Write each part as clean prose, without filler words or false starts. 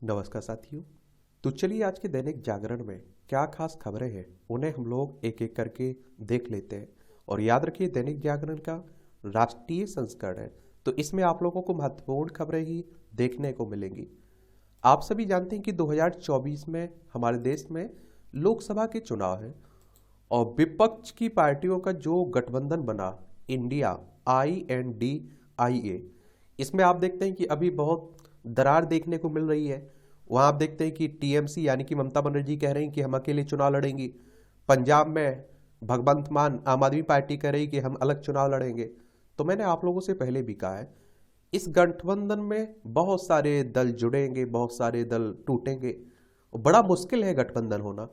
नमस्कार साथियों। तो चलिए आज के दैनिक जागरण में क्या खास खबरें हैं उन्हें हम लोग एक एक करके देख लेते हैं। और याद रखिए दैनिक जागरण का राष्ट्रीय संस्करण है, तो इसमें आप लोगों को महत्वपूर्ण खबरें ही देखने को मिलेंगी। आप सभी जानते हैं कि 2024 में हमारे देश में लोकसभा के चुनाव है और विपक्ष की पार्टियों का जो गठबंधन बना इंडिया INDIA, इसमें आप देखते हैं कि अभी बहुत दरार देखने को मिल रही है। वहां आप देखते हैं कि TMC यानी कि ममता बनर्जी कह रही कि हम अकेले चुनाव लड़ेंगी। पंजाब में भगवंत मान आम आदमी पार्टी कह रही कि हम अलग चुनाव लड़ेंगे। तो मैंने आप लोगों से पहले भी कहा है, इस गठबंधन में बहुत सारे दल जुड़ेंगे, बहुत सारे दल टूटेंगे। बड़ा मुश्किल है गठबंधन होना।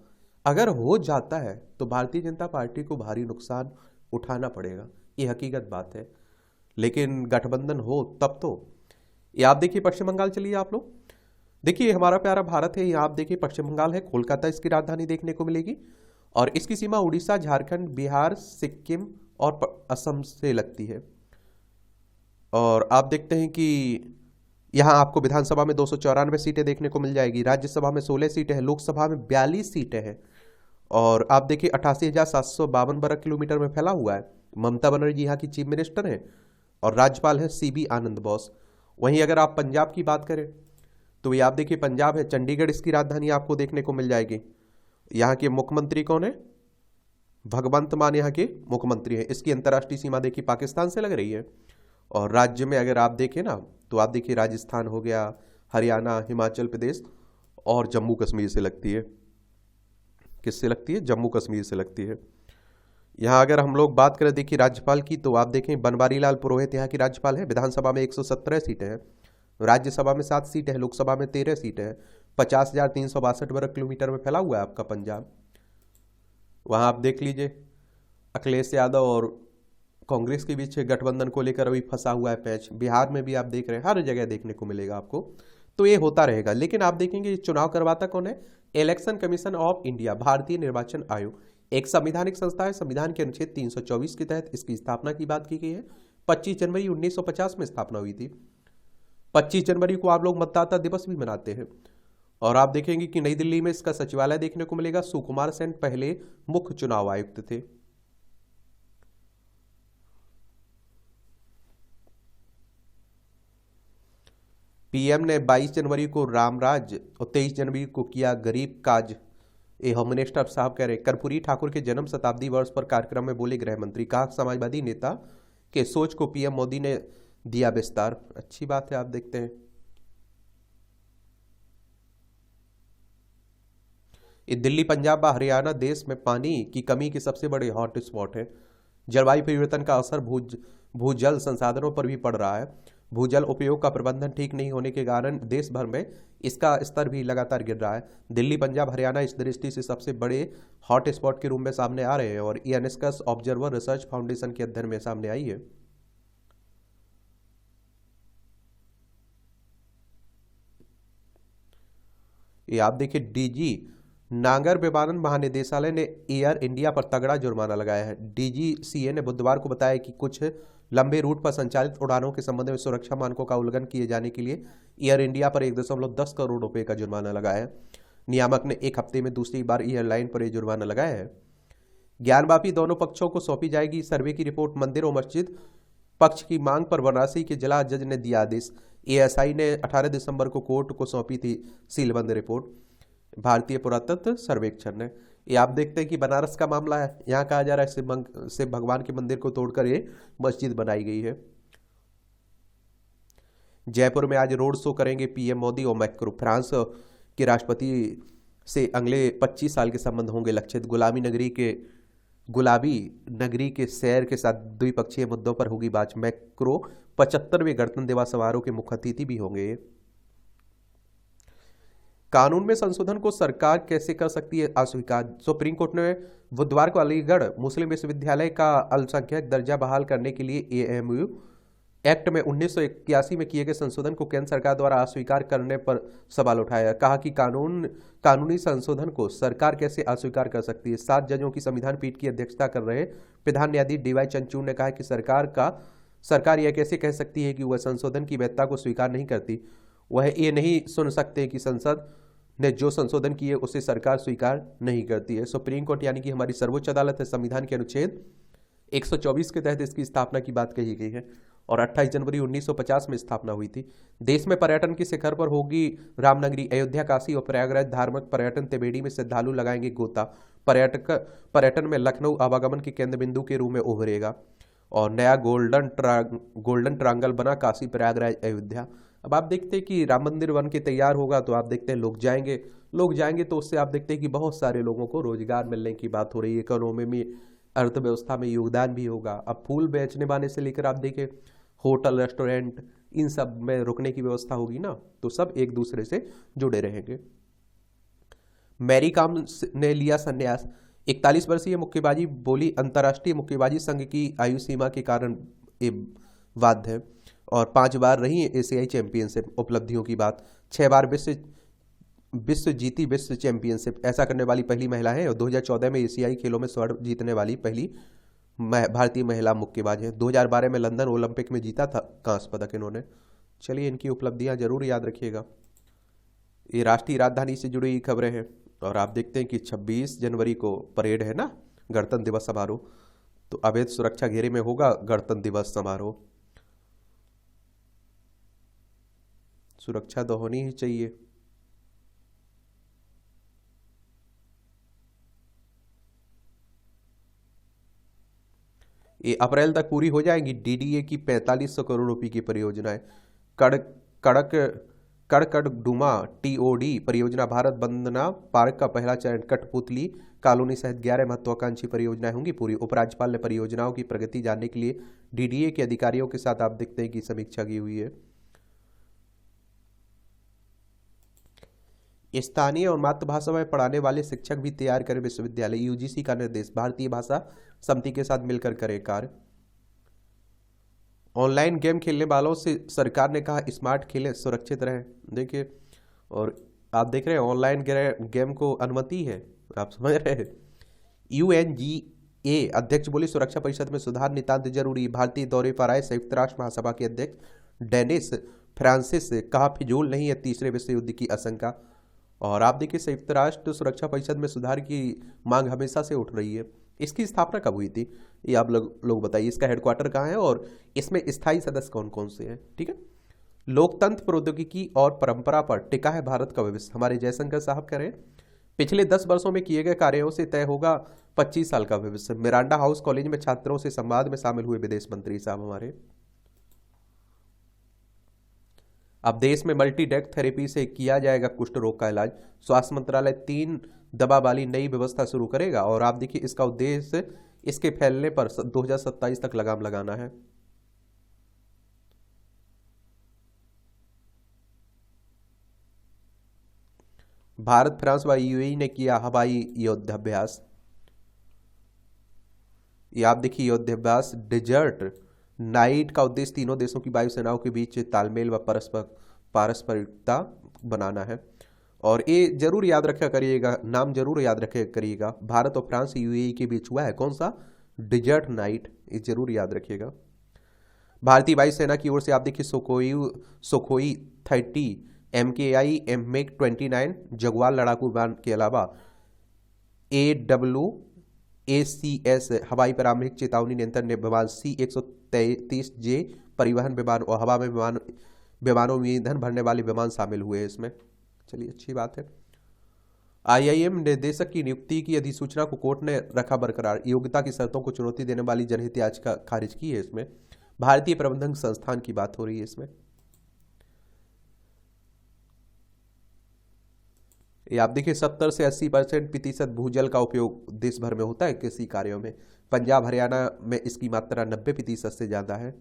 अगर हो जाता है तो भारतीय जनता पार्टी को भारी नुकसान उठाना पड़ेगा, ये हकीकत बात है। लेकिन गठबंधन हो तब तो। ये आप देखिए पश्चिम बंगाल, चलिए आप लोग देखिए हमारा प्यारा भारत है। यहाँ आप देखिए पश्चिम बंगाल है, कोलकाता इसकी राजधानी देखने को मिलेगी और इसकी सीमा उड़ीसा, झारखंड, बिहार, सिक्किम और असम से लगती है। और आप देखते हैं कि यहाँ आपको विधानसभा में 294 सीटें देखने को मिल जाएगी, राज्यसभा में 16 सीटें हैं, लोकसभा में 42 सीटें हैं। और आप देखिए 88,752 वर्ग किलोमीटर में फैला हुआ है। ममता बनर्जी यहाँ की चीफ मिनिस्टर हैं और राज्यपाल है CB आनंद बोस। वहीं अगर आप पंजाब की बात करें तो ये आप देखिए पंजाब है, चंडीगढ़ इसकी राजधानी आपको देखने को मिल जाएगी। यहाँ के मुख्यमंत्री कौन है? भगवंत मान यहाँ के मुख्यमंत्री हैं। इसकी अंतर्राष्ट्रीय सीमा देखिए पाकिस्तान से लग रही है। और राज्य में अगर आप देखें ना तो आप देखिए राजस्थान हो गया, हरियाणा, हिमाचल प्रदेश और जम्मू कश्मीर से लगती है। किससे लगती है? जम्मू कश्मीर से लगती है। यहाँ अगर हम लोग बात करें देखिए राज्यपाल की, तो आप देखें बनवारी लाल पुरोहित यहाँ की राज्यपाल है। विधानसभा में 117 सीटें हैं, राज्यसभा में 7 सीटें हैं, लोकसभा में 13 सीटें हैं। 50,362 वर्ग किलोमीटर में फैला हुआ है आपका पंजाब। वहाँ आप देख लीजिए अखिलेश यादव और कांग्रेस के बीच गठबंधन को लेकर अभी फंसा हुआ है पैच। बिहार में भी आप देख रहे हैं, हर जगह देखने को मिलेगा आपको। तो ये होता रहेगा। लेकिन आप देखेंगे चुनाव करवाता कौन है? इलेक्शन कमीशन ऑफ इंडिया, भारतीय निर्वाचन आयोग, एक संवैधानिक संस्था है। संविधान के अनुच्छेद 324 के तहत इसकी स्थापना की बात की गई है। 25 जनवरी 1950 में स्थापना हुई थी। 25 जनवरी को आप लोग मतदाता दिवस भी मनाते हैं। और आप देखेंगे कि नई दिल्ली में इसका सचिवालय देखने को मिलेगा। सुकुमार सेन पहले मुख्य चुनाव आयुक्त थे। PM ने 22 जनवरी को रामराज और 23 जनवरी को किया गरीब काज। ये होम मिनिस्टर साहब कह रहे। कर्पूरी ठाकुर के जन्म शताब्दी वर्ष पर कार्यक्रम में बोले गृह मंत्री, कहा समाजवादी नेता के सोच को PM मोदी ने दिया विस्तार। अच्छी बात है। आप देखते हैं ये दिल्ली, पंजाब व हरियाणा देश में पानी की कमी के सबसे बड़े हॉट स्पॉट है। जलवायु परिवर्तन का असर भूजल संसाधनों पर भी पड़ रहा है। भूजल उपयोग का प्रबंधन ठीक नहीं होने के कारण देश भर में इसका स्तर भी लगातार गिर रहा है। दिल्ली, पंजाब, हरियाणा इस दृष्टि से सबसे बड़े हॉट स्पॉट के रूप में सामने आ रहे हैं और ये निष्कर्ष ऑब्जर्वर रिसर्च फाउंडेशन के अध्ययन में सामने आई है। ये आप देखिए DG नागर विमानन महानिदेशालय ने एयर इंडिया पर तगड़ा जुर्माना लगाया है। DGCA ने बुधवार को बताया कि कुछ लंबे रूट पर संचालित उड़ानों के संबंध में सुरक्षा मानकों का उल्लंघन किए जाने के लिए एयर इंडिया पर 1.10 करोड़ रुपए का जुर्माना लगाया है। नियामक ने एक हफ्ते में दूसरी बार एयरलाइन पर यह जुर्माना लगाया है। ज्ञानवापी दोनों पक्षों को सौंपी जाएगी सर्वे की रिपोर्ट। मंदिर और मस्जिद पक्ष की मांग पर वाराणसी के जिला जज ने दिया आदेश। ASI ने 18 दिसंबर को कोर्ट को सौंपी थी सीलबंद रिपोर्ट। भारतीय पुरातत्व सर्वेक्षण ने। ये आप देखते हैं कि बनारस का मामला है। यहाँ कहा जा रहा है शिव भगवान के मंदिर को तोड़कर ये मस्जिद बनाई गई है। जयपुर में आज रोड शो करेंगे PM मोदी और मैक्रो। फ्रांस के राष्ट्रपति से अगले 25 साल के संबंध होंगे लक्षित। गुलाबी नगरी के सैर के साथ द्विपक्षीय मुद्दों पर होगी बात। मैक्रो 75वें गणतंत्र दिवस समारोह के मुख्य अतिथि भी होंगे। कानून में संशोधन को सरकार कैसे कर सकती है अस्वीकार? सुप्रीम कोर्ट ने बुधवार को अलीगढ़ मुस्लिम विश्वविद्यालय का अल्पसंख्यक दर्जा बहाल करने के लिए AMU एक्ट में 1981 में किए गए संशोधन को केंद्र सरकार द्वारा अस्वीकार करने पर सवाल उठाया। कहा कि कानूनी संशोधन को सरकार कैसे अस्वीकार कर सकती है। 7 जजों की संविधान पीठ की अध्यक्षता कर रहे प्रधान न्यायाधीश DY चंद्रचूड़ ने कहा कि सरकार यह कैसे कह सकती है कि वह संशोधन की वैधता को स्वीकार नहीं करती। वह ये नहीं सुन सकते कि संसद ने जो संशोधन किए उसे सरकार स्वीकार नहीं करती है। सुप्रीम कोर्ट यानी कि हमारी सर्वोच्च अदालत है, संविधान के अनुच्छेद 124 के तहत इसकी स्थापना की बात कही गई है और 28 जनवरी 1950 में स्थापना हुई थी। देश में पर्यटन के शिखर पर होगी रामनगरी, अयोध्या, काशी और प्रयागराज धार्मिक पर्यटन, त्रिवेणी में श्रद्धालु लगाएंगे गोता। पर्यटन में लखनऊ आवागमन के केंद्र बिंदु के रूप में उभरेगा और नया गोल्डन ट्रायंगल बना काशी, प्रयागराज, अयोध्या। अब आप देखते हैं कि राम मंदिर बन के तैयार होगा तो आप देखते हैं लोग जाएंगे तो उससे आप देखते हैं कि बहुत सारे लोगों को रोजगार मिलने की बात हो रही है, इकोनॉमी में, अर्थव्यवस्था में योगदान भी होगा। अब फूल बेचने वाले से लेकर आप देखें होटल, रेस्टोरेंट, इन सब में रुकने की व्यवस्था होगी ना, तो सब एक दूसरे से जुड़े रहेंगे। मैरी कॉम ने लिया संन्यास। 41 वर्षीय मुक्केबाजी बोली अंतर्राष्ट्रीय मुक्केबाजी संघ की आयु सीमा के कारण ये वाद है और 5 बार रही एशियाई चैंपियनशिप उपलब्धियों की बात। 6 बार विश्व चैंपियनशिप ऐसा करने वाली पहली महिला है और 2014 में एशियाई खेलों में स्वर्ण जीतने वाली पहली भारतीय महिला मुक्केबाज है। 2012 में लंदन ओलंपिक में जीता था कांस्य पदक इन्होंने। चलिए इनकी उपलब्धियां जरूर याद रखिएगा। ये राष्ट्रीय राजधानी से जुड़ी खबरें हैं और आप देखते हैं कि 26 जनवरी को परेड है ना, गणतंत्र दिवस समारोह, तो अवैध सुरक्षा घेरे में होगा गणतंत्र दिवस समारोह। सुरक्षा तो होनी ही चाहिए। ये अप्रैल तक पूरी हो जाएंगी डीडीए की 4500 करोड़ रुपए की परियोजनाएं। कड़क कड़क कड़कड़डुमा टीओडी परियोजना, भारत बंदना पार्क का पहला चरण, कठपुतली कॉलोनी सहित 11 महत्वाकांक्षी परियोजनाएं होंगी पूरी। उपराज्यपाल ने परियोजनाओं की प्रगति जानने के लिए डीडीए के अधिकारियों के साथ आप देखते हैं कि समीक्षा की हुई है। स्थानीय और मातृभाषा में पढ़ाने वाले शिक्षक भी तैयार करें विश्वविद्यालय, यूजीसी का निर्देश। भारतीय भाषा समिति के साथ मिलकर करे कार्य। ऑनलाइन गेम खेलने वालों से सरकार ने कहा स्मार्ट खेलें, सुरक्षित रहें। देखिए, और आप देख रहे हैं ऑनलाइन गेम को अनुमति है, आप समझ रहे हैं। यूएनजीए अध्यक्ष बोले सुरक्षा परिषद में सुधार नितांत जरूरी। भारतीय दौरे पर आए संयुक्त राष्ट्र महासभा के अध्यक्ष डेनिस फ्रांसिस कहा फिजूल नहीं है तीसरे विश्व युद्ध की आशंका। और आप देखिए संयुक्त राष्ट्र सुरक्षा परिषद में सुधार की मांग हमेशा से उठ रही है। इसकी स्थापना कब हुई थी ये आप लोग बताइए। इसका हेडक्वार्टर कहाँ है और इसमें स्थायी सदस्य कौन कौन से हैं, ठीक है। लोकतंत्र, प्रौद्योगिकी और परंपरा पर टिका है भारत का भविष्य, हमारे जयशंकर साहब कह रहे हैं। पिछले 10 वर्षों में किए गए कार्यों से तय होगा 25 साल का भविष्य। मिरांडा हाउस कॉलेज में छात्रों से संवाद में शामिल हुए विदेश मंत्री साहब हमारे। अब देश में मल्टी डेक थेरेपी से किया जाएगा कुष्ठ रोग का इलाज। स्वास्थ्य मंत्रालय 3 दवा वाली नई व्यवस्था शुरू करेगा और आप देखिए इसका उद्देश्य इसके फैलने पर 2027 तक लगाम लगाना है। भारत, फ्रांस व यूएई ने किया हवाई युद्धाभ्यास। ये आप देखिए युद्धाभ्यास डेजर्ट नाइट का उद्देश्य तीनों देशों की वायुसेनाओं के बीच तालमेल व पारस्परिकता बनाना है। और ये जरूर याद रखा करिएगा, नाम जरूर याद रखे करिएगा। भारत और फ्रांस यूएई के बीच हुआ है कौन सा, डेजर्ट नाइट, ये जरूर याद रखिएगा। भारतीय वायुसेना की ओर से आप देखिए सुखोई 30 MKI MiG 29 जगुआर लड़ाकू विमान के अलावा AWACS हवाई प्रारंभिक चेतावनी नियंत्रण विमान, C-130J परिवहन विमान और हवा में विमानों में ईंधन भरने वाले विमान शामिल हुए हैं इसमें। चलिए अच्छी बात है। IIM निदेशक की नियुक्ति की अधिसूचना को कोर्ट ने रखा बरकरार। योग्यता की शर्तों को चुनौती देने वाली जनहित याचिका खारिज की है इसमें। भारतीय प्रबंधन संस्थान की बात हो रही है इसमें। ये आप देखिए 70 से 80% भूजल का उपयोग देश भर में होता है कृषि कार्यों में। पंजाब, हरियाणा में इसकी मात्रा 90% से ज़्यादा है।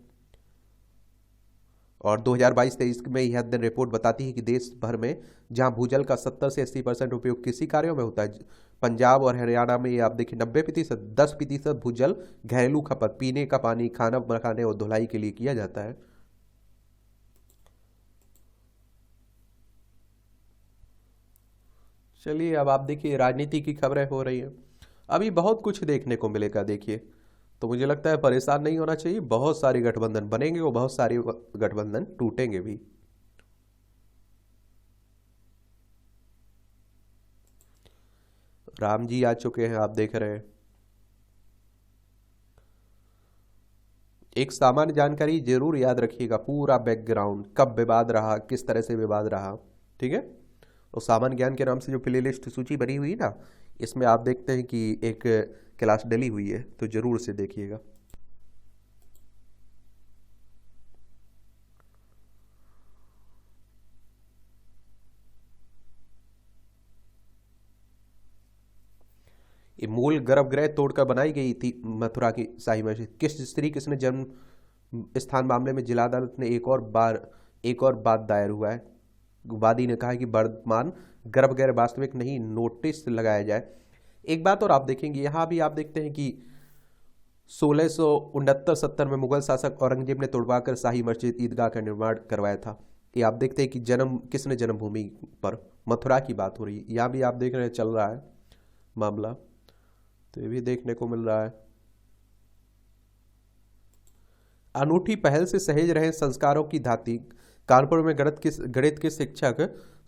और 2022-23 में यह अध्ययन रिपोर्ट बताती है कि देश भर में जहां भूजल का 70 से 80% उपयोग कृषि कार्यों में होता है, पंजाब और हरियाणा में ये आप देखिए 90%, 10% भूजल घरेलू खपत, पीने का पानी, खाना बनाने और धुलाई के लिए किया जाता है। चलिए अब आप देखिए राजनीति की खबरें हो रही हैं। अभी बहुत कुछ देखने को मिलेगा देखिए, तो मुझे लगता है परेशान नहीं होना चाहिए। बहुत सारे गठबंधन बनेंगे और बहुत सारे गठबंधन टूटेंगे भी। राम जी आ चुके हैं, आप देख रहे हैं। एक सामान्य जानकारी जरूर याद रखिएगा, पूरा बैकग्राउंड, कब विवाद रहा, किस तरह से विवाद रहा, ठीक है। और सामान्य ज्ञान के नाम से जो प्लेलिस्ट सूची बनी हुई ना, इसमें आप देखते हैं कि एक क्लास डली हुई है, तो जरूर से देखिएगा। ये मूल गर्भगृह तोड़कर बनाई गई थी मथुरा की शाही मस्जिद। किस स्त्री किसने जन्म स्थान मामले में जिला अदालत ने एक और बात दायर हुआ है। वादी ने कहा है कि वर्तमान गर्भगृह वास्तविक नहीं, नोटिस लगाया जाए। एक बात और आप देखेंगे, यहाँ भी आप देखते हैं कि 1669-70 में मुगल शासक औरंगजेब ने तोड़वाकर शाही मस्जिद ईदगाह का निर्माण करवाया था। ये आप देखते हैं कि जन्म किसने, जन्मभूमि पर मथुरा की बात हो रही है। यहाँ भी आप देख रहे हैं चल रहा है मामला, तो ये भी देखने को मिल रहा है। अनूठी पहल से सहेज रहे संस्कारों की धाती। कानपुर में गणित के शिक्षक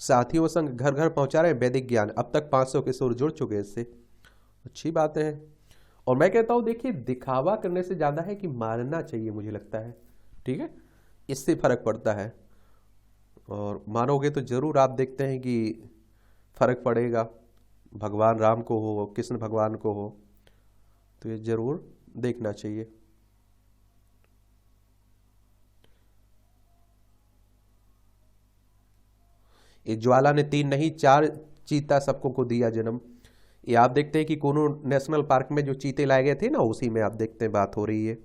साथियों संग घर घर पहुंचा रहे हैं वैदिक ज्ञान। अब तक 500 किशोर जुड़ चुके हैं इससे, अच्छी बात है। और मैं कहता हूं देखिए, दिखावा करने से ज्यादा है कि मानना चाहिए, मुझे लगता है, ठीक है, इससे फर्क पड़ता है। और मानोगे तो जरूर आप देखते हैं कि फर्क पड़ेगा, भगवान राम को हो, कृष्ण भगवान को हो, तो ये जरूर देखना चाहिए। ये ज्वाला ने 3 नहीं 4 चीता सबको को दिया जन्म। ये आप देखते हैं कि कोनो नेशनल पार्क में जो चीते लाए गए थे ना, उसी में आप देखते हैं बात हो रही है।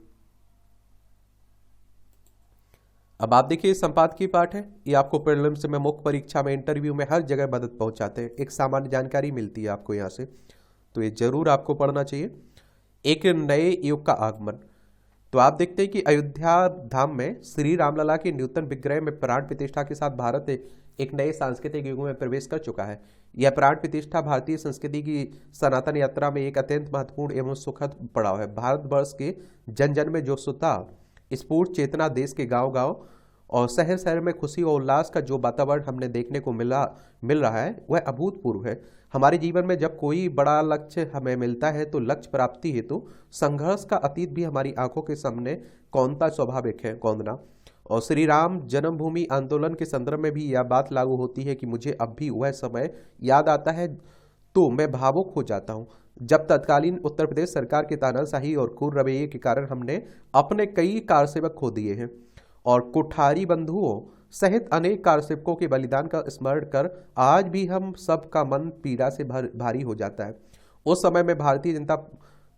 अब आप देखिए संपादकीय पाठ है, ये आपको प्रीलिम्स में, मुख्य परीक्षा में, इंटरव्यू में, हर जगह मदद पहुंचाते हैं। एक सामान्य जानकारी मिलती है आपको यहाँ से, तो ये जरूर आपको पढ़ना चाहिए। एक नए युग का आगमन। तो आप देखते हैं कि अयोध्या धाम में श्री रामलला के नूतन विग्रह में प्राण प्रतिष्ठा के साथ भारत एक नए सांस्कृतिक युग में प्रवेश कर चुका है। यह प्राण प्रतिष्ठा भारतीय संस्कृति की सनातन यात्रा में एक अत्यंत महत्वपूर्ण एवं सुखद पड़ाव है। भारतवर्ष के जन जन में जो स्वतः स्फूर्त चेतना, देश के गांव गांव और शहर शहर में खुशी और उल्लास का जो वातावरण हमने देखने को मिल रहा है, वह अभूतपूर्व है। हमारे जीवन में जब कोई बड़ा लक्ष्य हमें मिलता है तो लक्ष्य प्राप्ति हेतु संघर्ष का अतीत भी हमारी आंखों के सामने कौंधता स्वाभाविक है, कौंधना। और श्री राम जन्मभूमि आंदोलन के संदर्भ में भी यह बात लागू होती है कि मुझे अब भी वह समय याद आता है तो मैं भावुक हो जाता हूं, जब तत्कालीन उत्तर प्रदेश सरकार के तानाशाही और क्रूर रवैये के कारण हमने अपने कई कारसेवक खो दिए हैं और कुठारी बंधुओं सहित अनेक कारसेवकों के बलिदान का स्मरण कर आज भी हम सब का मन पीड़ा से भारी हो जाता है। उस समय में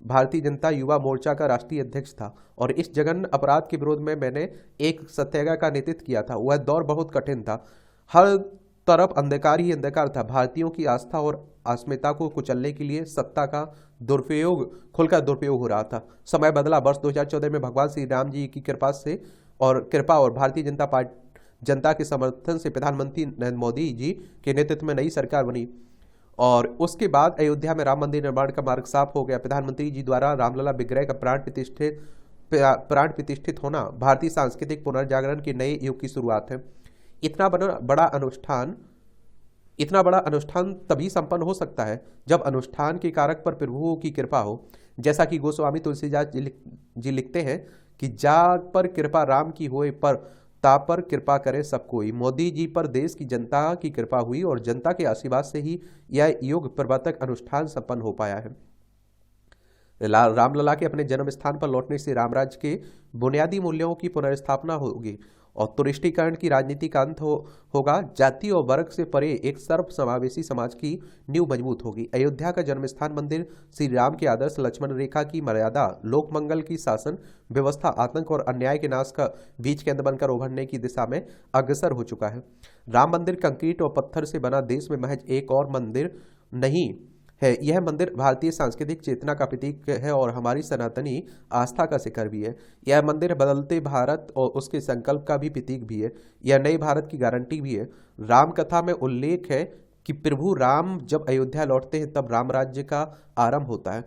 भारतीय जनता युवा मोर्चा का राष्ट्रीय अध्यक्ष था और इस जघन्य अपराध के विरोध में मैंने एक सत्याग्रह का नेतृत्व किया था। वह दौर बहुत कठिन था, हर तरफ अंधकार ही अंधकार था। भारतीयों की आस्था और अस्मिता को कुचलने के लिए सत्ता का खुलकर दुरुपयोग हो रहा था। समय बदला। वर्ष 2014 में भगवान श्री राम जी की कृपा और भारतीय जनता के समर्थन से प्रधानमंत्री नरेंद्र मोदी जी के नेतृत्व में नई सरकार बनी और उसके बाद अयोध्या में राम मंदिर निर्माण का मार्ग साफ हो गया। प्रधानमंत्री जी द्वारा रामलला विग्रह का प्राण प्रतिष्ठित होना भारतीय सांस्कृतिक पुनर्जागरण के नए युग की शुरुआत है। इतना बड़ा अनुष्ठान तभी संपन्न हो सकता है जब अनुष्ठान के कारक पर प्रभुओं की कृपा हो। जैसा कि गोस्वामी तुलसीदास जी लिखते हैं कि जा पर कृपा राम की होए पर ता पर कृपा करे सब कोई। मोदी जी पर देश की जनता की कृपा हुई और जनता के आशीर्वाद से ही यह युग प्रवर्तक अनुष्ठान संपन्न हो पाया है। रामलला के अपने जन्म स्थान पर लौटने से रामराज्य के बुनियादी मूल्यों की पुनर्स्थापना होगी और तुष्टीकरण की राजनीति का अंत होगा। जाति और वर्ग से परे एक सर्व समावेशी समाज की नींव मजबूत होगी। अयोध्या का जन्मस्थान मंदिर श्री राम के आदर्श लक्ष्मण रेखा की मर्यादा, लोक मंगल की शासन व्यवस्था, आतंक और अन्याय के नाश का बीज केंद्र बनकर उभरने की दिशा में अग्रसर हो चुका है। राम मंदिर कंक्रीट और पत्थर से बना देश में महज एक और मंदिर नहीं है, यह मंदिर भारतीय सांस्कृतिक चेतना का प्रतीक है और हमारी सनातनी आस्था का शिखर भी है। यह मंदिर बदलते भारत और उसके संकल्प का भी प्रतीक भी है। यह नए भारत की गारंटी भी है। राम कथा में उल्लेख है कि प्रभु राम जब अयोध्या लौटते हैं तब राम राज्य का आरंभ होता है।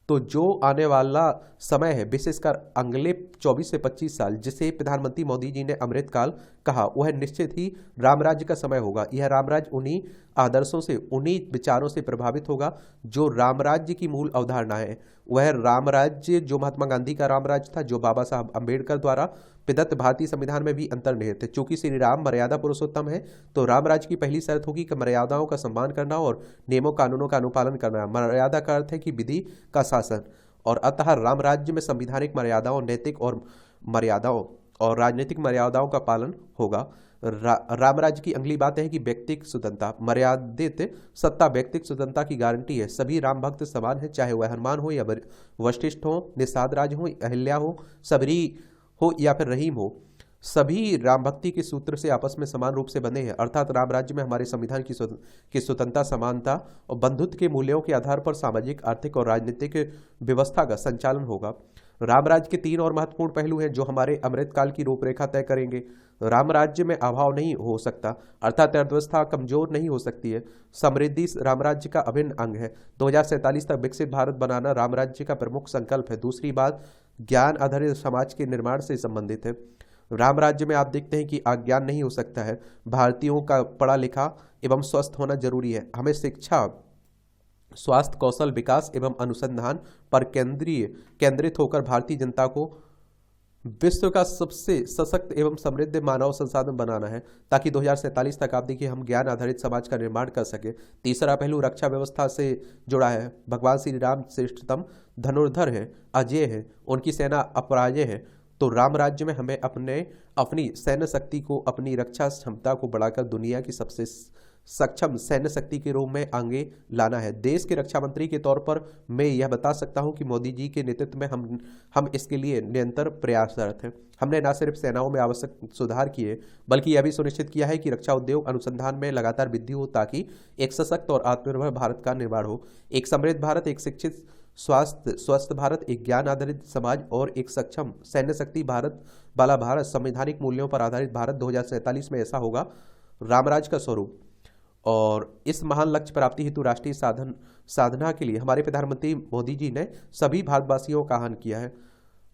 तो जो आने वाला समय है, विशेषकर अगले 24 से 25 साल, जिसे प्रधानमंत्री मोदी जी ने अमृतकाल कहा वह निश्चित ही रामराज्य का समय होगा। यह रामराज्य उन्हीं आदर्शों से, उन्हीं विचारों से प्रभावित होगा जो रामराज्य की मूल अवधारणा है। वह रामराज्य जो महात्मा गांधी का रामराज्य था, जो बाबा साहब अम्बेडकर द्वारा प्रदत्त भारतीय संविधान में भी अंतर्निहित है। चूंकि श्री राम मर्यादा पुरुषोत्तम है, तो रामराज्य की पहली शर्त होगी कि मर्यादाओं का सम्मान करना और नियमों कानूनों का अनुपालन करना। मर्यादा का अर्थ है कि विधि का शासन, और अतः राम राज्य में संवैधानिक मर्यादाओं, नैतिक और मर्यादाओं और राजनीतिक मर्यादाओं का पालन होगा। राम राज्य की अगली बात है कि व्यक्तिक स्वतंत्रता। मर्यादित सत्ता व्यक्तिक स्वतंत्रता की गारंटी है। सभी राम भक्त समान है, चाहे वह हनुमान हो या वशिष्ठ हो, निषाद राज हो, अहिल्या हो, सबरी हो या फिर रहीम हो। सभी राम भक्ति के सूत्र से आपस में समान रूप से बंधे हैं। अर्थात राम राज्य में हमारे संविधान की स्वतंत्रता, समानता और बंधुत्व के मूल्यों के आधार पर सामाजिक, आर्थिक और राजनीतिक व्यवस्था का संचालन होगा। राम राज्य के 3 और महत्वपूर्ण पहलू हैं जो हमारे अमृतकाल की रूपरेखा तय करेंगे। राम राज्य में अभाव नहीं हो सकता, अर्थात अर्थव्यवस्था कमजोर नहीं हो सकती है। समृद्धि राम राज्य का अभिन्न अंग है। 2047 तक विकसित भारत बनाना राम राज्य का प्रमुख संकल्प है। दूसरी बात ज्ञान आधारित समाज के निर्माण से संबंधित है। राम राज्य में आप देखते हैं कि अज्ञान नहीं हो सकता है। भारतीयों का पढ़ा लिखा एवं स्वस्थ होना जरूरी है। हमें शिक्षा, स्वास्थ्य, कौशल विकास एवं अनुसंधान पर केंद्रित होकर भारतीय जनता को विश्व का सबसे सशक्त एवं समृद्ध मानव संसाधन बनाना है, ताकि 2047 तक आप देखिए हम ज्ञान आधारित समाज का निर्माण कर सके। तीसरा पहलू रक्षा व्यवस्था से जुड़ा है। भगवान श्री राम श्रेष्ठतम धनुर्धर है, अजय है, उनकी सेना अपराजय है। तो राम राज्य में हमें अपनी सैन्य शक्ति को, अपनी रक्षा क्षमता को बढ़ाकर दुनिया की सबसे सक्षम सैन्य शक्ति के रूप में आगे लाना है। देश के रक्षा मंत्री के तौर पर मैं यह बता सकता हूं कि मोदी जी के नेतृत्व में हम इसके लिए निरंतर प्रयासरत हैं। हमने न सिर्फ सेनाओं में आवश्यक सुधार किए, बल्कि यह भी सुनिश्चित किया है कि रक्षा उद्योग अनुसंधान में लगातार वृद्धि हो, ताकि एक सशक्त और आत्मनिर्भर भारत का निर्माण हो। एक समृद्ध भारत, एक शिक्षित स्वस्थ भारत, एक ज्ञान आधारित समाज और एक सक्षम सैन्य शक्ति भारत वाला भारत, संवैधानिक मूल्यों पर आधारित भारत 2047 में ऐसा होगा रामराज का स्वरूप। और इस महान लक्ष्य प्राप्ति हेतु राष्ट्रीय साधना के लिए हमारे प्रधानमंत्री मोदी जी ने सभी भारतवासियों का आह्वान किया है,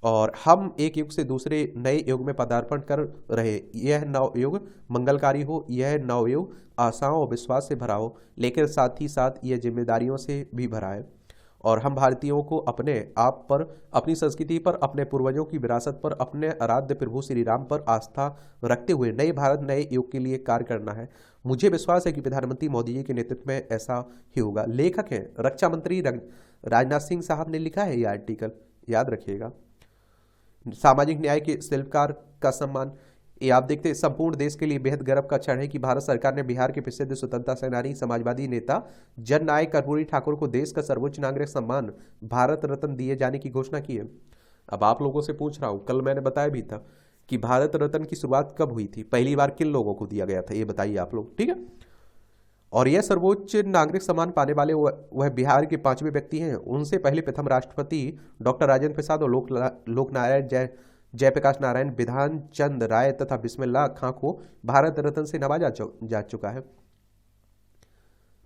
और हम एक युग से दूसरे नए युग में पदार्पण कर रहे। यह नव युग मंगलकारी हो, यह नव युग आशाओं और विश्वास से भरा हो, लेकिन साथ ही साथ यह जिम्मेदारियों से भी भरा है। और हम भारतीयों को अपने आप पर, अपनी संस्कृति पर, अपने पूर्वजों की विरासत पर, अपने आराध्य प्रभु श्री राम पर आस्था रखते हुए नए भारत, नए युग के लिए कार्य करना है। मुझे विश्वास है कि प्रधानमंत्री मोदी जी के नेतृत्व में ऐसा ही होगा। लेखक हैं रक्षा मंत्री राजनाथ सिंह साहब ने लिखा है यह आर्टिकल, याद रखिएगा। सामाजिक न्याय के शिल्पकार का सम्मान, ये आप देखते हैं संपूर्ण देश के लिए बेहद गर्व का क्षण है कि भारत सरकार ने बिहार के प्रसिद्ध स्वतंत्रता सेनानी, समाजवादी नेता जननायक कर्पूरी ठाकुर को देश का सर्वोच्च नागरिक सम्मान भारत रत्न दिए जाने की घोषणा की है। अब आप लोगों से पूछ रहा हूं, कल मैंने बताया भी था कि भारत रत्न की शुरुआत कब हुई थी, पहली बार किन लोगों को दिया गया था, ये बताइए आप लोग, ठीक है। और यह सर्वोच्च नागरिक सम्मान पाने वाले वह बिहार के 5वें व्यक्ति हैं। उनसे पहले प्रथम राष्ट्रपति डॉक्टर राजेंद्र प्रसाद और लोकनारायण जयप्रकाश नारायण, विधान चंद राय तथा बिस्मिल्लाह खां को भारत रत्न से नवाजा जा चुका है।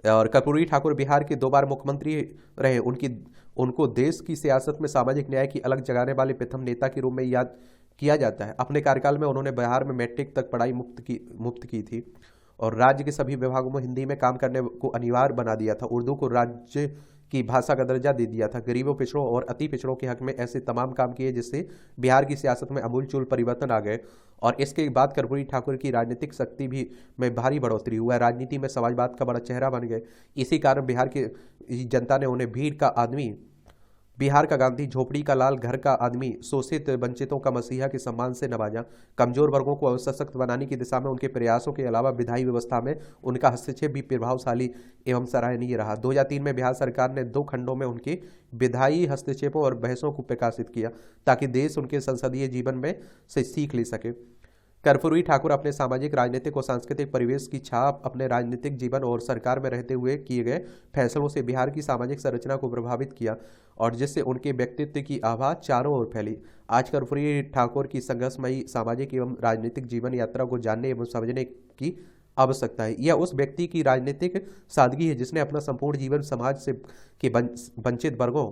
और कर्पूरी ठाकुर बिहार के 2 बार मुख्यमंत्री रहे। उनको देश की सियासत में सामाजिक न्याय की अलग जगाने वाले प्रथम नेता के रूप में याद किया जाता है। अपने कार्यकाल में उन्होंने बिहार में मैट्रिक तक पढ़ाई मुफ्त की थी, और राज्य के सभी विभागों में हिंदी में काम करने को अनिवार्य बना दिया था। उर्दू को राज्य की भाषा का दर्जा दे दिया था। गरीबों, पिछड़ों और अति पिछड़ों के हक में ऐसे तमाम काम किए जिससे बिहार की सियासत में अमूलचूल परिवर्तन आ गए। और इसके बाद कर्पूरी ठाकुर की राजनीतिक शक्ति भी में भारी बढ़ोतरी हुआ। राजनीति में समाजवाद का बड़ा चेहरा बन गए। इसी कारण बिहार की जनता ने उन्हें भीड़ का आदमी, बिहार का गांधी, झोपड़ी का लाल, घर का आदमी, शोषित वंचितों का मसीहा के सम्मान से नवाजा। कमजोर वर्गों को सशक्त बनाने की दिशा में उनके प्रयासों के अलावा विधायी व्यवस्था में उनका हस्तक्षेप भी प्रभावशाली एवं सराहनीय रहा। 2003 में बिहार सरकार ने 2 खंडों में उनके विधायी हस्तक्षेपों और बहसों को प्रकाशित किया, ताकि देश उनके संसदीय जीवन में से सीख ले सके। कर्पूरी ठाकुर अपने सामाजिक, राजनीतिक और सांस्कृतिक परिवेश की छाप अपने राजनीतिक जीवन और सरकार में रहते हुए किए गए फैसलों से बिहार की सामाजिक संरचना को प्रभावित किया, और जिससे उनके व्यक्तित्व की आभा चारों ओर फैली। आज कर्पूरी ठाकुर की संघर्षमयी सामाजिक एवं राजनीतिक जीवन यात्रा को जानने एवं समझने की आवश्यकता है। यह उस व्यक्ति की राजनीतिक सादगी है जिसने अपना संपूर्ण जीवन समाज से के वंचित वर्गों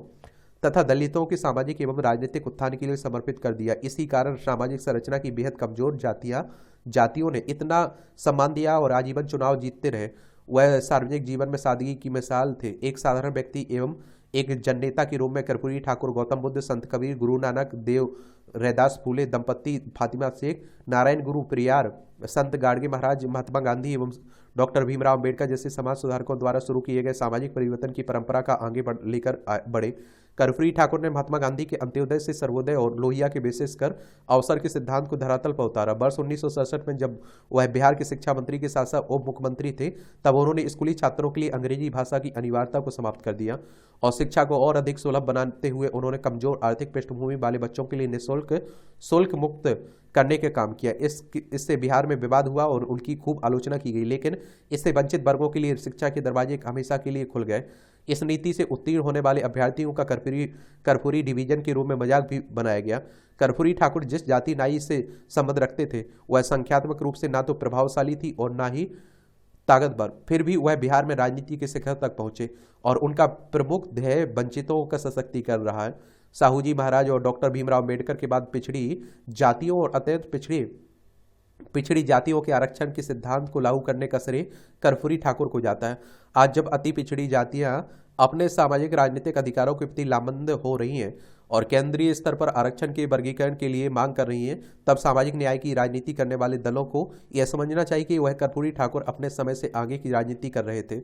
तथा दलितों के सामाजिक एवं राजनीतिक उत्थान के लिए समर्पित कर दिया। इसी कारण सामाजिक संरचना की बेहद कमजोर जातियां जातियों ने इतना सम्मान दिया और आजीवन चुनाव जीतते रहे। वह सार्वजनिक जीवन में सादगी की मिसाल थे। एक साधारण व्यक्ति एवं एक जननेता के रूप में कर्पूरी ठाकुर, गौतम बुद्ध, संत कबीर, गुरु नानक देव, रैदास फूले दंपत्ति, फातिमा शेख, नारायण गुरु पेरियार, संत गाडगे महाराज, महात्मा गांधी एवं डॉक्टर भीमराव अम्बेडकर जैसे समाज सुधारकों द्वारा शुरू किए गए सामाजिक परिवर्तन की परंपरा का आगे लेकर बढ़े। कर्पूरी ठाकुर ने महात्मा गांधी के अंत्योदय से सर्वोदय और लोहिया के बेसिस कर अवसर के सिद्धांत को धरातल पर उतारा। वर्ष 1967 में जब वह बिहार के शिक्षा मंत्री के साथ साथ उप मुख्यमंत्री थे, तब उन्होंने स्कूली छात्रों के लिए अंग्रेजी भाषा की अनिवार्यता को समाप्त कर दिया और शिक्षा को और अधिक सुलभ बनाते हुए उन्होंने कमजोर आर्थिक पृष्ठभूमि वाले बच्चों के लिए निःशुल्क शुल्क मुक्त करने के काम किया। इससे बिहार में विवाद हुआ और उनकी खूब आलोचना की गई, लेकिन इससे वंचित वर्गों के लिए शिक्षा के दरवाजे हमेशा के लिए खुल गए। इस नीति से उत्तीर्ण होने वाले अभ्यर्थियों का कर्पूरी डिवीजन के रूप में मजाक भी बनाया गया। कर्पूरी ठाकुर जिस जाति नाई से संबंध रखते थे, वह संख्यात्मक रूप से ना तो प्रभावशाली थी और ना ही ताकतवर, फिर भी वह बिहार में राजनीति के शिखर तक पहुंचे और उनका प्रमुख ध्येय वंचितों का सशक्तिकरण रहा है। साहूजी महाराज और डॉक्टर भीमराव अम्बेडकर के बाद पिछड़ी जातियों और अत्यंत पिछड़ी जातियों के आरक्षण के सिद्धांत को लागू करने का श्रेय कर्पूरी ठाकुर को जाता है। आज जब अति पिछड़ी जातियां अपने सामाजिक राजनीतिक अधिकारों के प्रति लामबंद हो रही हैं और केंद्रीय स्तर पर आरक्षण के वर्गीकरण के लिए मांग कर रही हैं, तब सामाजिक न्याय की राजनीति करने वाले दलों को यह समझना चाहिए कि वह कर्पूरी ठाकुर अपने समय से आगे की राजनीति कर रहे थे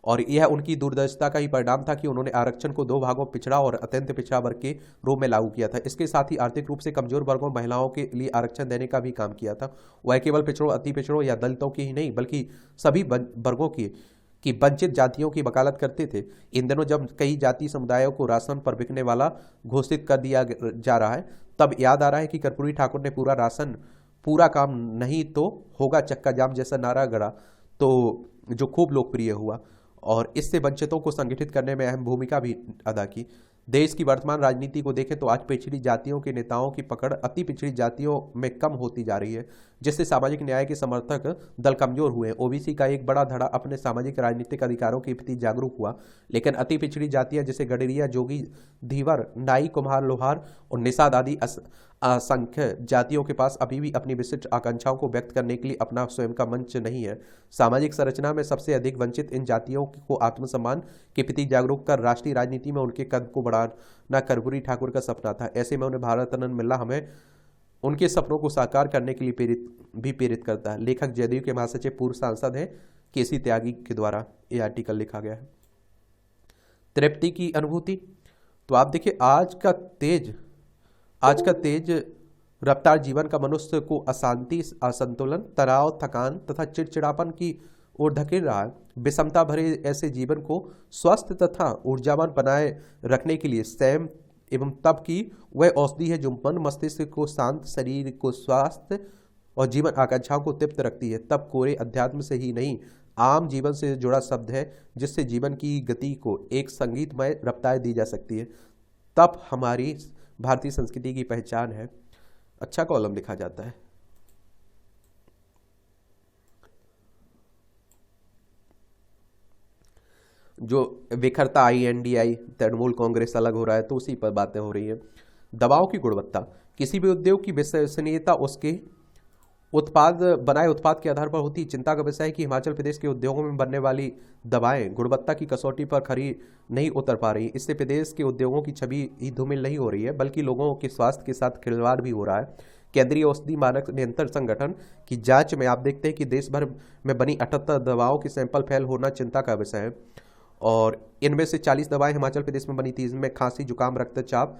और यह उनकी दूरदर्शिता का ही परिणाम था कि उन्होंने आरक्षण को दो भागों, पिछड़ा और अत्यंत पिछड़ा वर्ग के रूप में लागू किया था। इसके साथ ही आर्थिक रूप से कमजोर वर्गों, महिलाओं के लिए आरक्षण देने का भी काम किया था। वह केवल पिछड़ों, अति पिछड़ों या दलितों की ही नहीं बल्कि सभी वर्गों की वंचित जातियों की वकालत करते थे। इन दिनों जब कई जाति समुदायों को राशन पर बिकने वाला घोषित कर दिया जा रहा है, तब याद आ रहा है कि कर्पूरी ठाकुर ने पूरा काम नहीं तो होगा चक्का जाम जैसा नारा गढ़ा, तो जो खूब लोकप्रिय हुआ और इससे वंचितों को संगठित करने में अहम भूमिका भी अदा की। देश की वर्तमान राजनीति को देखें तो आज पिछड़ी जातियों के नेताओं की पकड़ अति पिछड़ी जातियों में कम होती जा रही है, जिससे सामाजिक न्याय के समर्थक दल कमजोर हुए। ओबीसी का एक बड़ा धड़ा अपने सामाजिक राजनीतिक अधिकारों के प्रति जागरूक हुआ, लेकिन अति पिछड़ी जातियां जैसे गडरिया, जोगी, धीवर, नाई, कुम्हार, लोहार और निषाद आदि असंख्य जातियों के पास अभी भी अपनी विशिष्ट आकांक्षाओं को व्यक्त करने के लिए अपना स्वयं का मंच नहीं है। सामाजिक संरचना में सबसे अधिक वंचित इन जातियों को आत्मसम्मान के प्रति जागरूक कर राष्ट्रीय राजनीति में उनके कद को बढ़ाना कर्पूरी ठाकुर का सपना था। ऐसे में उन्हें भारत रत्न मिलना हमें उनके सपनों को साकार करने के लिए प्रेरित करता है। लेखक जदयू के महासचिव, पूर्व सांसद हैं केसी त्यागी के द्वारा ये आर्टिकल लिखा गया है। तृप्ति की अनुभूति, तो आप देखिए आज का तेज रफ्तार जीवन का मनुष्य को अशांति, असंतुलन, तनाव, थकान तथा चिड़चिड़ापन की ओर धकेल रहा है। विषमता भरे ऐसे जीवन को स्वस्थ तथा ऊर्जावान बनाए रखने के लिए संयम एवं तप की वह औषधि है जो मन मस्तिष्क को शांत, शरीर को स्वास्थ्य और जीवन आकांक्षाओं को तृप्त रखती है। तप कोरे अध्यात्म से ही नहीं, आम जीवन से जुड़ा शब्द है जिससे जीवन की गति को एक संगीतमय रफ्तार दी जा सकती है। तप हमारी भारतीय संस्कृति की पहचान है। अच्छा कॉलम लिखा जाता है। जो विखरता INDI तृणमूल कांग्रेस अलग हो रहा है, तो उसी पर बातें हो रही हैं। दवाओं की गुणवत्ता, किसी भी उद्योग की विश्वसनीयता उसके बनाए उत्पाद के आधार पर होती है। चिंता का विषय है कि हिमाचल प्रदेश के उद्योगों में बनने वाली दवाएं गुणवत्ता की कसौटी पर खरी नहीं उतर पा रही। इससे प्रदेश के उद्योगों की छवि ही धूमिल नहीं हो रही है, बल्कि लोगों के स्वास्थ्य के साथ खिलवाड़ भी हो रहा है। केंद्रीय औषधि मानक नियंत्रण संगठन की जांच में आप देखते हैं कि देश भर में बनी 78 दवाओं के सैंपल फेल होना चिंता का विषय है और इनमें से 40 दवाएं हिमाचल प्रदेश में बनी थी। इसमें खांसी, जुकाम, रक्तचाप,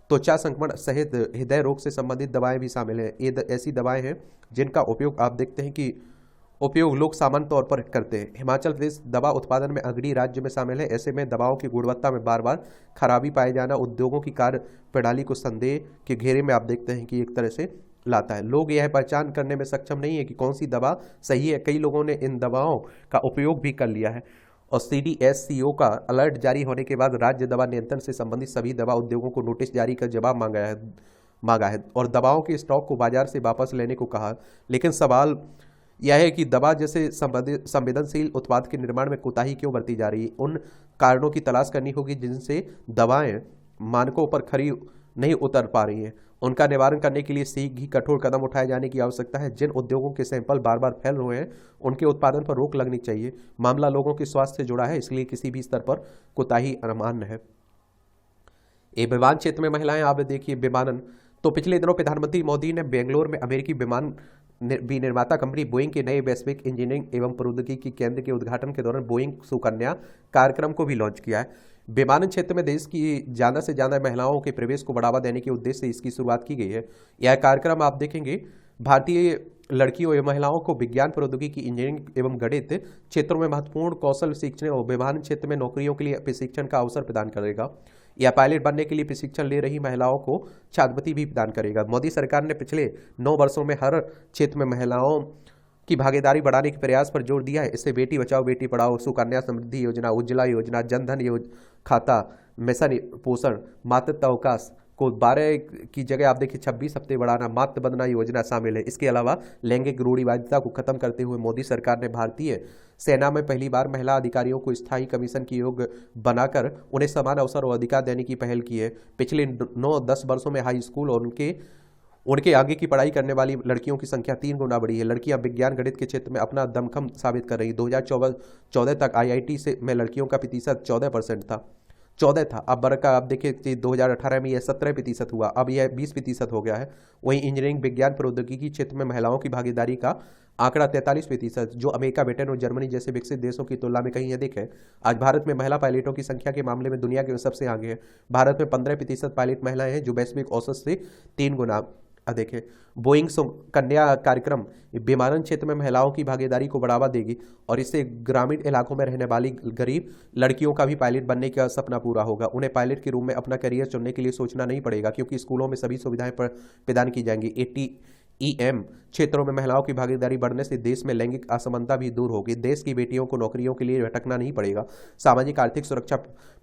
त्वचा संक्रमण सहित हृदय रोग से संबंधित दवाएं भी शामिल हैं। ये ऐसी दवाएं हैं जिनका उपयोग आप देखते हैं कि लोग सामान्य तौर पर करते हैं। हिमाचल प्रदेश दवा उत्पादन में अग्रणी राज्य में शामिल है। ऐसे में दवाओं की गुणवत्ता में बार बार खराबी पाए जाना उद्योगों की कार्य प्रणाली को संदेह के घेरे में आप देखते हैं कि एक तरह से लाता है। लोग यह पहचान करने में सक्षम नहीं है कि कौन सी दवा सही है। कई लोगों ने इन दवाओं का उपयोग भी कर लिया है और CDSCO का अलर्ट जारी होने के बाद राज्य दवा नियंत्रण से संबंधित सभी दवा उद्योगों को नोटिस जारी कर जवाब मांगा है और दवाओं के स्टॉक को बाजार से वापस लेने को कहा। लेकिन सवाल यह है कि दवा जैसे संवेदनशील उत्पाद के निर्माण में कोताही क्यों बरती जा रही है। उन कारणों की तलाश करनी होगी जिनसे दवाएं मानकों पर खरी नहीं उतर पा रही हैं उनका निवारण करने के लिए शीघ्र ही कठोर कदम उठाए जाने की आवश्यकता है। जिन उद्योगों के सैंपल बार बार फैल रहे हैं उनके उत्पादन पर रोक लगनी चाहिए। मामला लोगों के स्वास्थ्य से जुड़ा है, इसलिए किसी भी स्तर पर कोताही अमान्य है। ये विमान क्षेत्र में महिलाएं, आप देखिए विमानन, तो पिछले दिनों प्रधानमंत्री मोदी ने बेंगलोर में अमेरिकी विमान विनिर्माता कंपनी बोइंग के नए वैश्विक इंजीनियरिंग एवं प्रौद्योगिकी केंद्र के उद्घाटन के दौरान बोइंग सुकन्या कार्यक्रम को भी लॉन्च किया है। विमानन क्षेत्र में देश की ज्यादा से ज्यादा महिलाओं के प्रवेश को बढ़ावा देने के उद्देश्य से इसकी शुरुआत की गई है। यह कार्यक्रम आप देखेंगे भारतीय लड़कियों एवं महिलाओं को विज्ञान, प्रौद्योगिकी, इंजीनियरिंग एवं गणित क्षेत्रों में महत्वपूर्ण कौशल सीखने और विमानन क्षेत्र में नौकरियों के लिए प्रशिक्षण का अवसर प्रदान करेगा। यह पायलट बनने के लिए प्रशिक्षण ले रही महिलाओं को छात्रवृत्ति भी प्रदान करेगा। मोदी सरकार ने पिछले 9 वर्षों में हर क्षेत्र में महिलाओं की भागीदारी बढ़ाने के प्रयास पर जोर दिया है। इससे बेटी बचाओ बेटी पढ़ाओ, सुकन्या समृद्धि योजना, उज्ज्वला योजना, जनधन खाता, मिशन पोषण, मातृत्व अवकाश को 12 की जगह आप देखिए 26 हफ्ते बढ़ाना, मातृ वंदना योजना शामिल है। इसके अलावा लैंगिक रूढ़िवादिता को खत्म करते हुए मोदी सरकार ने भारतीय सेना में पहली बार महिला अधिकारियों को स्थायी कमीशन के योग्य बनाकर उन्हें समान अवसर और अधिकार देने की पहल की है। पिछले 9-10 वर्षों में हाई स्कूल और उनके आगे की पढ़ाई करने वाली लड़कियों की संख्या 3 गुना बढ़ी है। लड़कियां विज्ञान गणित के क्षेत्र में अपना दमखम साबित कर रही। 2014 तक आईआईटी से में लड़कियों का प्रतिशत 14% था, 14 था। अब बढ़कर आप देखिए 2018 में यह 17% हुआ, अब यह 20% हो गया है। वहीं इंजीनियरिंग, विज्ञान, प्रौद्योगिकी क्षेत्र में महिलाओं की भागीदारी का आंकड़ा 43%, जो अमेरिका, ब्रिटेन और जर्मनी जैसे विकसित देशों की तुलना में कहीं अधिक है। आज भारत में महिला पायलटों की संख्या के मामले में दुनिया के सबसे आगे है। भारत में 15% पायलट महिलाएं हैं, जो वैश्विक औसत से 3 गुना अधिक है। बोइंग कन्या कार्यक्रम विमानन क्षेत्र में महिलाओं की भागीदारी को बढ़ावा देगी और इससे ग्रामीण इलाकों में रहने वाली गरीब लड़कियों का भी पायलट बनने का सपना पूरा होगा। उन्हें पायलट के रूप में अपना करियर चुनने के लिए सोचना नहीं पड़ेगा, क्योंकि स्कूलों में सभी सुविधाएं प्रदान की जाएंगी। ATEM क्षेत्रों में महिलाओं की भागीदारी बढ़ने से देश में लैंगिक असमानता भी दूर होगी। देश की बेटियों को नौकरियों के लिए भटकना नहीं पड़ेगा। सामाजिक आर्थिक सुरक्षा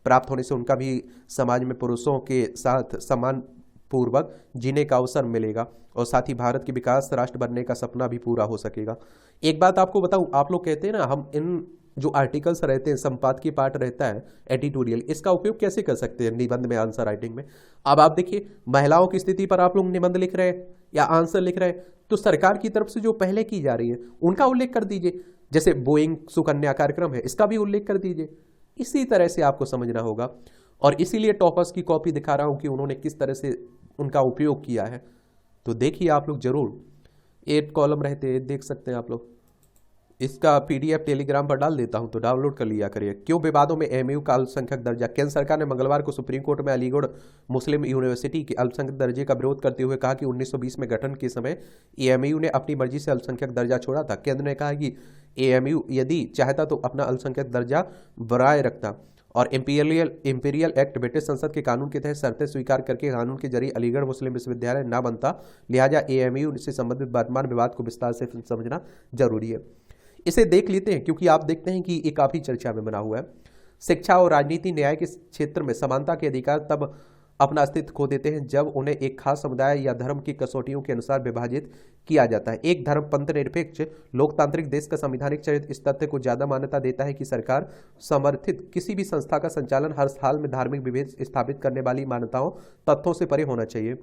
प्राप्त होने से उनका भी समाज में पुरुषों के साथ समान पूर्वक जीने का अवसर मिलेगा और साथ ही भारत के विकास राष्ट्र बनने का सपना भी पूरा हो सकेगा। एक बात आपको बताऊं, आप लोग कहते हैं ना, हम इन जो आर्टिकल्स रहते हैं, संपादकीय पार्ट रहता है एडिटोरियल, इसका उपयोग कैसे कर सकते हैं निबंध में, आंसर राइटिंग में। अब आप देखिए, महिलाओं की स्थिति पर आप लोग निबंध लिख रहे हैं या आंसर लिख रहे हैं, तो सरकार की तरफ से जो पहले की जा रही है उनका उल्लेख कर दीजिए। जैसे बोइंग सुकन्या कार्यक्रम है, इसका भी उल्लेख कर दीजिए। इसी तरह से आपको समझना होगा और इसीलिए टॉपर्स की कॉपी दिखा रहा हूं कि उन्होंने किस तरह से उनका उपयोग किया है। तो देखिए आप लोग जरूर, 8 कॉलम रहते हैं, देख सकते हैं आप लोग। इसका PDF टेलीग्राम पर डाल देता हूं, तो डाउनलोड कर लिया करिए। क्यों विवादों में AMU का अल्पसंख्यक दर्जा? केंद्र सरकार ने मंगलवार को सुप्रीम कोर्ट में अलीगढ़ मुस्लिम यूनिवर्सिटी के अल्पसंख्यक दर्जे का विरोध करते हुए कहा कि 1920 में गठन के समय AMU ने अपनी मर्जी से अल्पसंख्यक दर्जा छोड़ा था। केंद्र ने कहा कि AMU यदि चाहता तो अपना अल्पसंख्यक दर्जा बनाए रखता और इंपीरियल एक्ट ब्रिटिश संसद के कानून के तहत शर्तें स्वीकार करके कानून के जरिए अलीगढ़ मुस्लिम विश्वविद्यालय न बनता। लिहाजा AMU से संबंधित वर्तमान विवाद को विस्तार से समझना जरूरी है। इसे देख लेते हैं, क्योंकि आप देखते हैं कि ये काफी चर्चा में बना हुआ है। शिक्षा और राजनीति, न्याय के क्षेत्र में समानता के अधिकार तब अपना अस्तित्व खो देते हैं जब उन्हें एक खास समुदाय या धर्म की कसौटियों के अनुसार विभाजित किया जाता है। एक धर्मपंथ निरपेक्ष लोकतांत्रिक देश का संवैधानिक चरित्र इस तथ्य को ज्यादा मान्यता देता है कि सरकार समर्थित किसी भी संस्था का संचालन हर हाल में धार्मिक विभेद स्थापित करने वाली मान्यताओं तथ्यों से परे होना चाहिए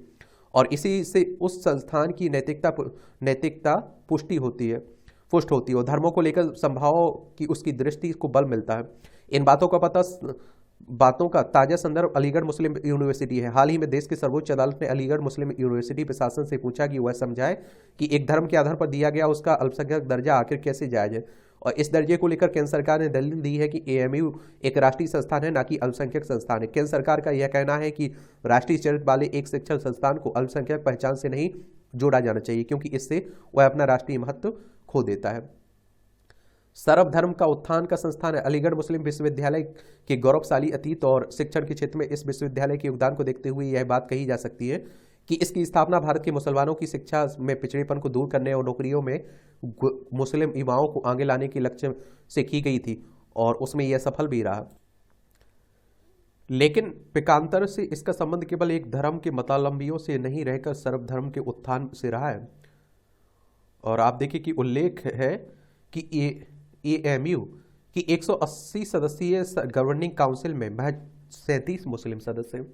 और इसी से उस संस्थान की नैतिकता पुष्ट होती है और धर्मों को लेकर संभाव की उसकी दृष्टि को बल मिलता है। इन बातों का ताजा संदर्भ अलीगढ़ मुस्लिम यूनिवर्सिटी है। हाल ही में देश की सर्वोच्च अदालत ने अलीगढ़ मुस्लिम यूनिवर्सिटी प्रशासन से पूछा कि वह समझाए कि एक धर्म के आधार पर दिया गया उसका अल्पसंख्यक दर्जा आखिर कैसे जायज है, और इस दर्जे को लेकर केंद्र सरकार ने दलील दी है कि AMU एक राष्ट्रीय संस्थान है, न कि अल्पसंख्यक संस्थान है। केंद्र सरकार का यह कहना है कि राष्ट्रीय चरित्र वाले एक शिक्षण संस्थान को अल्पसंख्यक पहचान से नहीं जोड़ा जाना चाहिए, क्योंकि इससे वह अपना राष्ट्रीय महत्व खो देता है। सर्वधर्म का उत्थान का संस्थान है। अलीगढ़ मुस्लिम विश्वविद्यालय के गौरवशाली अतीत और शिक्षण के क्षेत्र में इस विश्वविद्यालय के योगदान को देखते हुए यह बात कही जा सकती है कि इसकी स्थापना भारत के मुसलमानों की शिक्षा में पिछड़ेपन को दूर करने और नौकरियों में मुस्लिम युवाओं को आगे लाने के लक्ष्य से की गई थी और उसमें यह सफल भी रहा। लेकिन पिकांतर से इसका संबंध केवल एक धर्म के मतावलंबियों से नहीं रहकर सर्वधर्म के उत्थान से रहा है। और आप देखिए कि उल्लेख है कि AMU की 180 सदस्यीय गवर्निंग काउंसिल में महज 37 मुस्लिम सदस्य हैं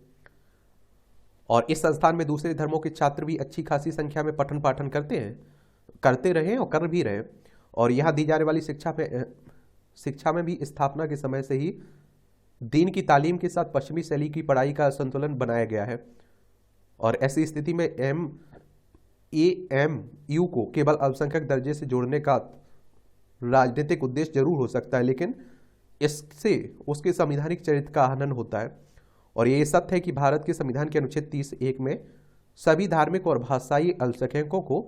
और इस संस्थान में दूसरे धर्मों के छात्र भी अच्छी खासी संख्या में पठन पाठन करते रहे और कर भी रहे। और यहाँ दी जाने वाली शिक्षा में भी स्थापना के समय से ही दीन की तालीम के साथ पश्चिमी शैली की पढ़ाई का संतुलन बनाया गया है। और ऐसी स्थिति में AMU को केवल अल्पसंख्यक दर्जे से जोड़ने का राजनीतिक उद्देश्य जरूर हो सकता है, लेकिन इससे उसके संवैधानिक चरित्र का हनन होता है। और ये सत्य है कि भारत के संविधान के अनुच्छेद 30(1) में सभी धार्मिक और भाषाई अल्पसंख्यकों को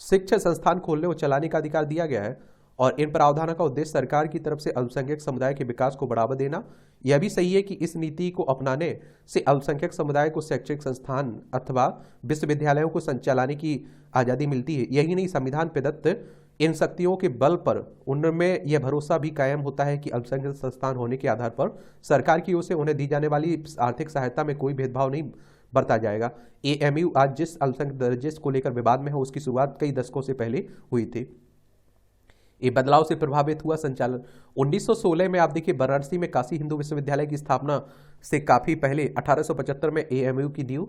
शिक्षण संस्थान खोलने और चलाने का अधिकार दिया गया है। और इन प्रावधानों का उद्देश्य सरकार की तरफ से अल्पसंख्यक समुदाय के विकास को बढ़ावा देना। यह भी सही है कि इस नीति को अपनाने से अल्पसंख्यक समुदाय को शैक्षिक संस्थान अथवा विश्वविद्यालयों को संचालने की आज़ादी मिलती है। यही नहीं, संविधान प्रदत्त इन शक्तियों के बल पर उनमें यह भरोसा भी कायम होता है कि अल्पसंख्यक संस्थान होने के आधार पर सरकार की ओर से उन्हें दी जाने वाली आर्थिक सहायता में कोई भेदभाव नहीं बरता जाएगा। AMU आज जिस अल्पसंख्यक दर्जे को लेकर विवाद में है, उसकी शुरुआत कई दशकों से पहले हुई थी। ये बदलाव से प्रभावित हुआ संचालन 1916 में, आप देखिए, वाराणसी में काशी हिंदू विश्वविद्यालय की स्थापना से काफी पहले 1875 में AMU की नींव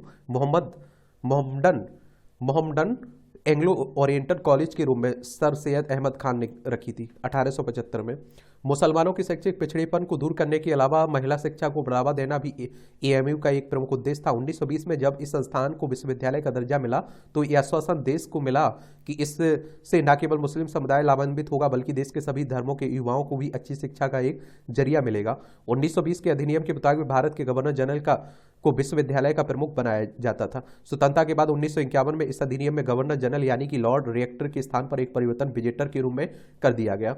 मोहम्मडन एंग्लो ओरिएंटल कॉलेज के रूप में सर सैयद अहमद खान ने रखी थी 1875 में। मुसलमानों के शैक्षिक पिछड़ेपन को दूर करने के अलावा महिला शिक्षा को बढ़ावा देना भी AMU का एक प्रमुख उद्देश्य था। 1920 में जब इस संस्थान को विश्वविद्यालय का दर्जा मिला तो यह आश्वासन देश को मिला कि इससे न केवल मुस्लिम समुदाय लाभान्वित होगा, बल्कि देश के सभी धर्मों के युवाओं को भी अच्छी शिक्षा का एक जरिया मिलेगा। 1920 के अधिनियम के मुताबिक भारत के गवर्नर जनरल को विश्वविद्यालय का प्रमुख बनाया जाता था। स्वतंत्रता के बाद 1951 में इस अधिनियम में गवर्नर जनरल यानी कि लॉर्ड रेक्टर के स्थान पर एक परिवर्तन विजेटर के रूप में कर दिया गया।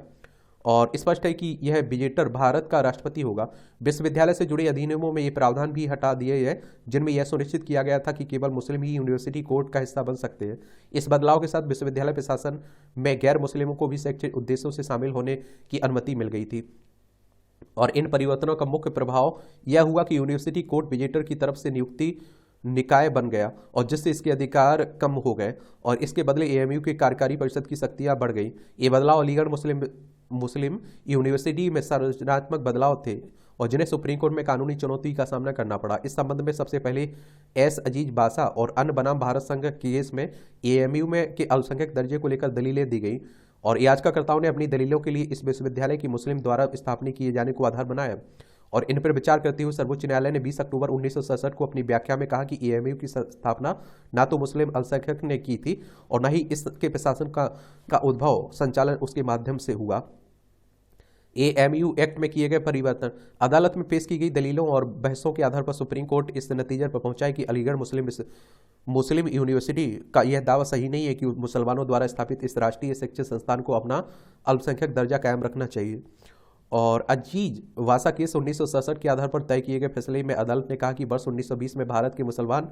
और स्पष्ट है कि यह विजेटर भारत का राष्ट्रपति होगा। विश्वविद्यालय से जुड़े अधिनियमों में ये प्रावधान भी हटा दिए गए जिनमें यह सुनिश्चित किया गया था कि केवल मुस्लिम ही यूनिवर्सिटी कोर्ट का हिस्सा बन सकते हैं। इस बदलाव के साथ विश्वविद्यालय प्रशासन में गैर मुस्लिमों को भी शैक्षिक उद्देश्यों से शामिल होने की अनुमति मिल गई थी। और इन परिवर्तनों का मुख्य प्रभाव यह हुआ कि यूनिवर्सिटी कोर्ट विजेटर की तरफ से नियुक्ति निकाय बन गया और जिससे इसके अधिकार कम हो गए और इसके बदले AMU के कार्यकारी परिषद की शक्तियां बढ़ गई। ये बदलाव अलीगढ़ मुस्लिम यूनिवर्सिटी में संरचनात्मक बदलाव थे और जिन्हें सुप्रीम कोर्ट में कानूनी चुनौती का सामना करना पड़ा। इस संबंध में सबसे पहले S अजीज बासा और अन्य बनाम भारत संघ केस में AMU में के अल्पसंख्यक दर्जे को लेकर दलीलें दी गई और याचिकाकर्ताओं ने अपनी दलीलों के लिए इस विश्वविद्यालय की मुस्लिम द्वारा स्थापना किए जाने को आधार बनाया। और इन पर विचार करते हुए सर्वोच्च न्यायालय ने 20 अक्टूबर 1967 को अपनी व्याख्या में कहा कि AMU की स्थापना ना तो मुस्लिम अल्पसंख्यक ने की थी और न ही इसके प्रशासन का उद्भव संचालन उसके माध्यम से हुआ। AMU एक्ट में किए गए परिवर्तन, अदालत में पेश की गई दलीलों और बहसों के आधार पर सुप्रीम कोर्ट इस नतीजे पर पहुंचा है कि अलीगढ़ मुस्लिम यूनिवर्सिटी का यह दावा सही नहीं है कि मुसलमानों द्वारा स्थापित इस राष्ट्रीय शिक्षण संस्थान को अपना अल्पसंख्यक दर्जा कायम रखना चाहिए। और अजीज वासा केस 1967 के आधार पर तय किए गए फैसले में अदालत ने कहा कि वर्ष 1920 में भारत के मुसलमान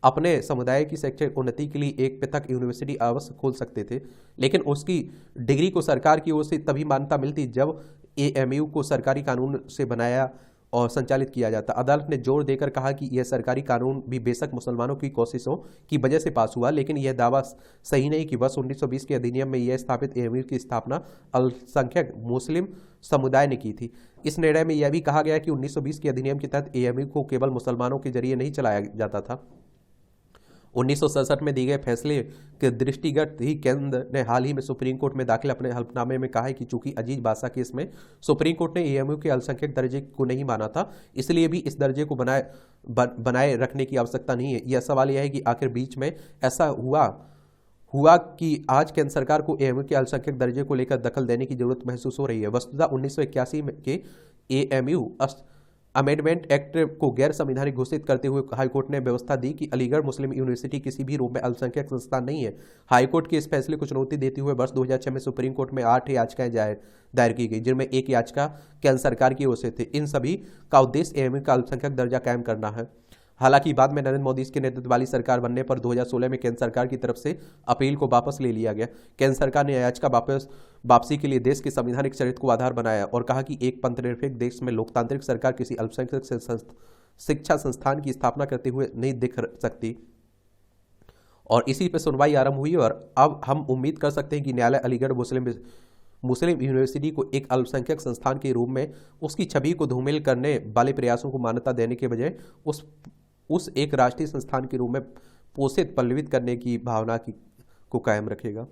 अपने समुदाय की शैक्षिक उन्नति के लिए एक पृथक यूनिवर्सिटी अवश्य खोल सकते थे, लेकिन उसकी डिग्री को सरकार की ओर से तभी मान्यता मिलती जब AMU को सरकारी कानून से बनाया और संचालित किया जाता। अदालत ने जोर देकर कहा कि यह सरकारी कानून भी बेशक मुसलमानों की कोशिशों की वजह से पास हुआ, लेकिन यह दावा सही नहीं कि वर्ष 1920 के अधिनियम में यह स्थापित AMU की स्थापना अल्पसंख्यक मुस्लिम समुदाय ने की थी। इस निर्णय में यह भी कहा गया कि 1920 के अधिनियम के तहत AMU को केवल मुसलमानों के जरिए नहीं चलाया जाता था। 1967 में दिए गए फैसले के दृष्टिगत ही केंद्र ने हाल ही में सुप्रीम कोर्ट में दाखिल अपने हल्फनामे में कहा है कि चूंकि अजीज बासा केस में सुप्रीम कोर्ट ने AMU के अल्पसंख्यक दर्जे को नहीं माना था, इसलिए भी इस दर्जे को बनाए रखने की आवश्यकता नहीं है। यह सवाल यह है कि आखिर बीच में ऐसा हुआ कि आज केंद्र सरकार को AMU के अल्पसंख्यक दर्जे को लेकर दखल देने की जरूरत महसूस हो रही है। वस्तुतः 1981 के AMU अमेंडमेंट एक्ट को गैर संवैधानिक घोषित करते हुए हाईकोर्ट ने व्यवस्था दी कि अलीगढ़ मुस्लिम यूनिवर्सिटी किसी भी रूप में अल्पसंख्यक संस्थान नहीं है। हाईकोर्ट के इस फैसले को चुनौती देते हुए वर्ष 2006 में सुप्रीम कोर्ट में 8 याचिकाएं दायर की गई, जिनमें एक याचिका केंद्र सरकार की ओर से थी। इन सभी का उद्देश्य AMU का अल्पसंख्यक दर्जा कायम करना है। हालांकि बाद में नरेंद्र मोदी के नेतृत्व वाली सरकार बनने पर 2016 में केंद्र सरकार की तरफ से अपील को वापस ले लिया गया। केंद्र सरकार ने याचिका वापसी के लिए देश के संवैधानिक चरित्र को आधार बनाया और कहा कि एक पंथनिरपेक्ष देश में लोकतांत्रिक सरकार किसी अल्पसंख्यक शिक्षा संस्थान की स्थापना करते हुए नहीं दिख सकती। और इसी पर सुनवाई आरंभ हुई और अब हम उम्मीद कर सकते हैं कि न्यायालय अलीगढ़ मुस्लिम यूनिवर्सिटी को एक अल्पसंख्यक संस्थान के रूप में उसकी छवि को धूमिल करने वाले प्रयासों को मान्यता देने के बजाय उस एक राष्ट्रीय संस्थान के रूप में पोषित पल्लवित करने की भावना को कायम रखेगा।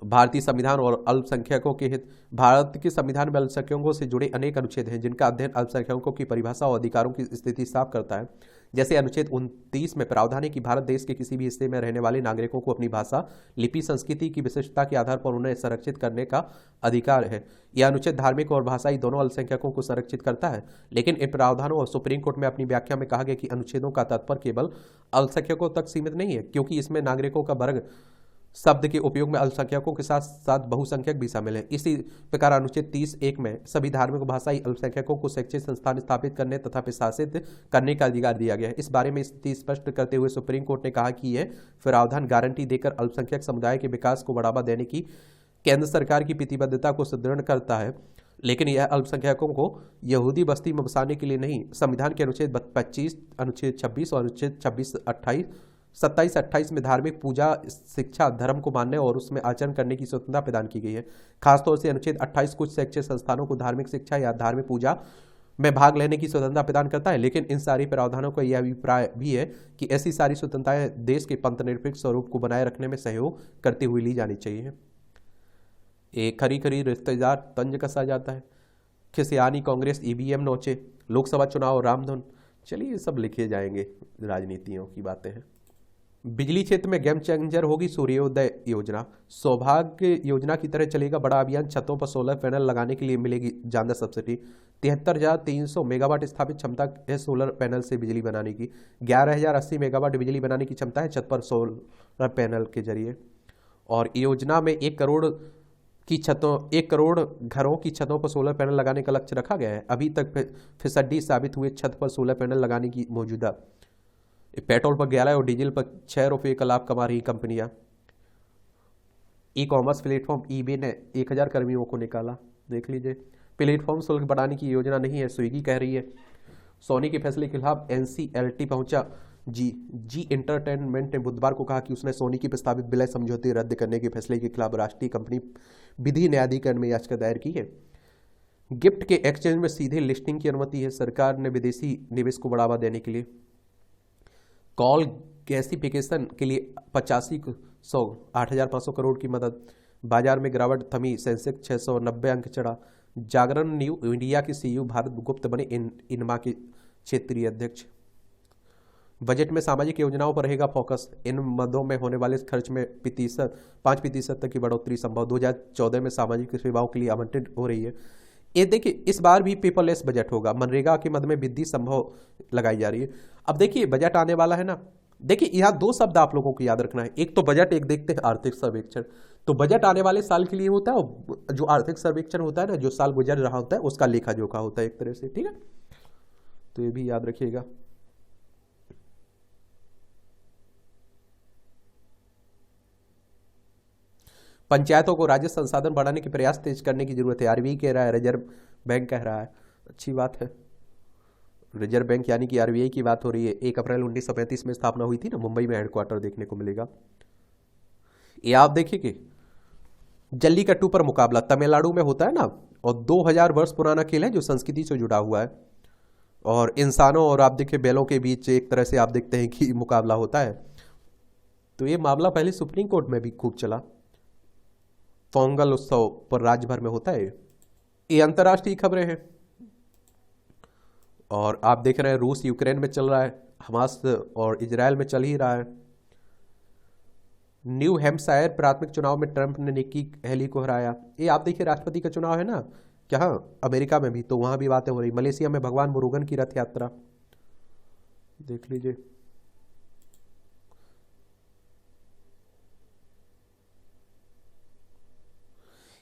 भारतीय संविधान और अल्पसंख्यकों के हित। भारत के संविधान में अल्पसंख्यकों से जुड़े अनेक अनुच्छेद हैं जिनका अध्ययन अल्पसंख्यकों की परिभाषा और अधिकारों की स्थिति साफ करता है। जैसे अनुच्छेद 29 में प्रावधान है कि भारत देश के किसी भी हिस्से में रहने वाले नागरिकों को अपनी भाषा, लिपि, संस्कृति की विशिष्टता के आधार पर उन्हें संरक्षित करने का अधिकार है। यह अनुच्छेद धार्मिक और भाषाई दोनों अल्पसंख्यकों को संरक्षित करता है। लेकिन इन प्रावधानों और सुप्रीम कोर्ट में अपनी व्याख्या में कहा गया कि अनुच्छेदों का तात्पर्य केवल अल्पसंख्यकों तक सीमित नहीं है, क्योंकि इसमें नागरिकों का वर्ग शब्द के उपयोग में अल्पसंख्यकों के साथ साथ बहुसंख्यक भी शामिल है। इसी प्रकार अनुच्छेद 30(1) में सभी धार्मिक भाषाई अल्पसंख्यकों को शैक्षिक संस्थान स्थापित करने तथा प्रशासित करने का अधिकार दिया गया है। इस बारे में स्थिति स्पष्ट करते हुए सुप्रीम कोर्ट ने कहा कि यह प्रावधान गारंटी देकर अल्पसंख्यक समुदाय के विकास को बढ़ावा देने की केंद्र सरकार की प्रतिबद्धता को सुदृढ़ करता है, लेकिन यह अल्पसंख्यकों को यहूदी बस्ती में बसाने के लिए नहीं। संविधान के अनुच्छेद 25, अनुच्छेद 26 और अनुच्छेद 27-28 में धार्मिक पूजा, शिक्षा, धर्म को मानने और उसमें आचरण करने की स्वतंत्रता प्रदान की गई है। खासतौर से अनुच्छेद 28 कुछ शैक्षिक संस्थानों को धार्मिक शिक्षा या धार्मिक पूजा में भाग लेने की स्वतंत्रता प्रदान करता है, लेकिन इन सारी प्रावधानों का यह अभिप्राय भी है कि ऐसी सारी स्वतंत्रताएं देश के पंथनिरपेक्ष स्वरूप को बनाए रखने में सहयोग करते हुए ली जानी चाहिए। एक खरी खरी रिश्तेदार तंज कसा जाता है, खिसियानी कांग्रेस, ईवीएम नोचे, लोकसभा चुनाव, रामधुन। चलिए ये सब लिखे जाएंगे, राजनीतियों की बातें हैं। बिजली क्षेत्र में गेम चेंजर होगी सूर्योदय योजना। सौभाग्य योजना की तरह चलेगा बड़ा अभियान। छतों पर सोलर पैनल लगाने के लिए मिलेगी जानदार सब्सिडी। 73,300 मेगावाट स्थापित क्षमता है सोलर पैनल से बिजली बनाने की। 11,080 मेगावाट बिजली बनाने की क्षमता है छत पर सोलर पैनल के जरिए। और योजना में 1 करोड़ घरों की छतों पर सोलर पैनल लगाने का लक्ष्य रखा गया है। अभी तक फिसड्डी साबित हुए छत पर सोलर पैनल लगाने की मौजूदा। पेट्रोल पर 11 और डीजल पर 6 रुपये का लाभ कमा रही कंपनियां। ई कॉमर्स प्लेटफॉर्म ईबे ने 1,000 कर्मियों को निकाला। देख लीजिए, प्लेटफॉर्म शुल्क बढ़ाने की योजना नहीं है, स्विगी कह रही है। सोनी के फैसले के खिलाफ एनसीएलटी पहुंचा। जी एंटरटेनमेंट ने बुधवार को कहा कि उसने सोनी की प्रस्तावित विलय समझौते रद्द करने के फैसले के खिलाफ राष्ट्रीय कंपनी विधि न्यायाधिकरण में याचिका दायर की है। गिफ्ट के एक्सचेंज में सीधे लिस्टिंग की अनुमति है। सरकार ने विदेशी निवेश को बढ़ावा देने के लिए कॉल गैसिफिकेशन के लिए 8,500 करोड़ की मदद। बाजार में गिरावट थमी, सेंसेक्स 690 अंक चढ़ा। जागरण न्यू इंडिया के सीईओ भारत गुप्ता बने इनमा के क्षेत्रीय अध्यक्ष। बजट में सामाजिक योजनाओं पर रहेगा फोकस। इन मदों में होने वाले खर्च में 5% तक की बढ़ोतरी संभव। 2014 में सामाजिक सेवाओं के लिए आवंटित हो रही है। ये देखिए, इस बार भी पेपरलेस बजट होगा। मनरेगा के मद में वृद्धि संभव लगाई जा रही है। अब देखिए, बजट आने वाला है ना। देखिए, यहाँ 2 शब्द आप लोगों को याद रखना है। एक तो बजट, एक देखते हैं आर्थिक सर्वेक्षण। तो बजट आने वाले साल के लिए होता है, जो आर्थिक सर्वेक्षण होता है ना, जो साल गुजर रहा होता है, उसका लेखा जोखा होता है एक तरह से। ठीक है, तो ये भी याद रखिएगा। पंचायतों को राजस्व संसाधन बढ़ाने के प्रयास तेज करने की जरूरत है। आरबीआई कह रहा है, रिजर्व बैंक कह रहा है। अच्छी बात है। रिजर्व बैंक यानी कि आरबीआई की बात हो रही है। 1 अप्रैल 1935 में स्थापना हुई थी ना, मुंबई में हेडक्वार्टर देखने को मिलेगा। ये आप देखिए कि जल्लीकट्टू पर मुकाबला तमिलनाडु में होता है ना, और 2000 वर्ष पुराना खेल है जो संस्कृति से जुड़ा हुआ है। और इंसानों और आप देखिए बैलों के बीच एक तरह से आप देखते हैं कि मुकाबला होता है। तो ये मामला पहले सुप्रीम कोर्ट में भी खूब चला। पोंगल उत्सव पर राज्य भर में होता है। ये अंतर्राष्ट्रीय खबरें हैं। और आप देख रहे हैं रूस यूक्रेन में चल रहा है, हमास और इजरायल में चल ही रहा है। न्यू हैम्पशायर प्राथमिक चुनाव में ट्रंप ने निक्की हेली को हराया। ये आप देखिए, राष्ट्रपति का चुनाव है ना, क्या अमेरिका में भी, तो वहां भी बातें हो रही। मलेशिया में भगवान मुरुगन की रथ यात्रा देख लीजिए।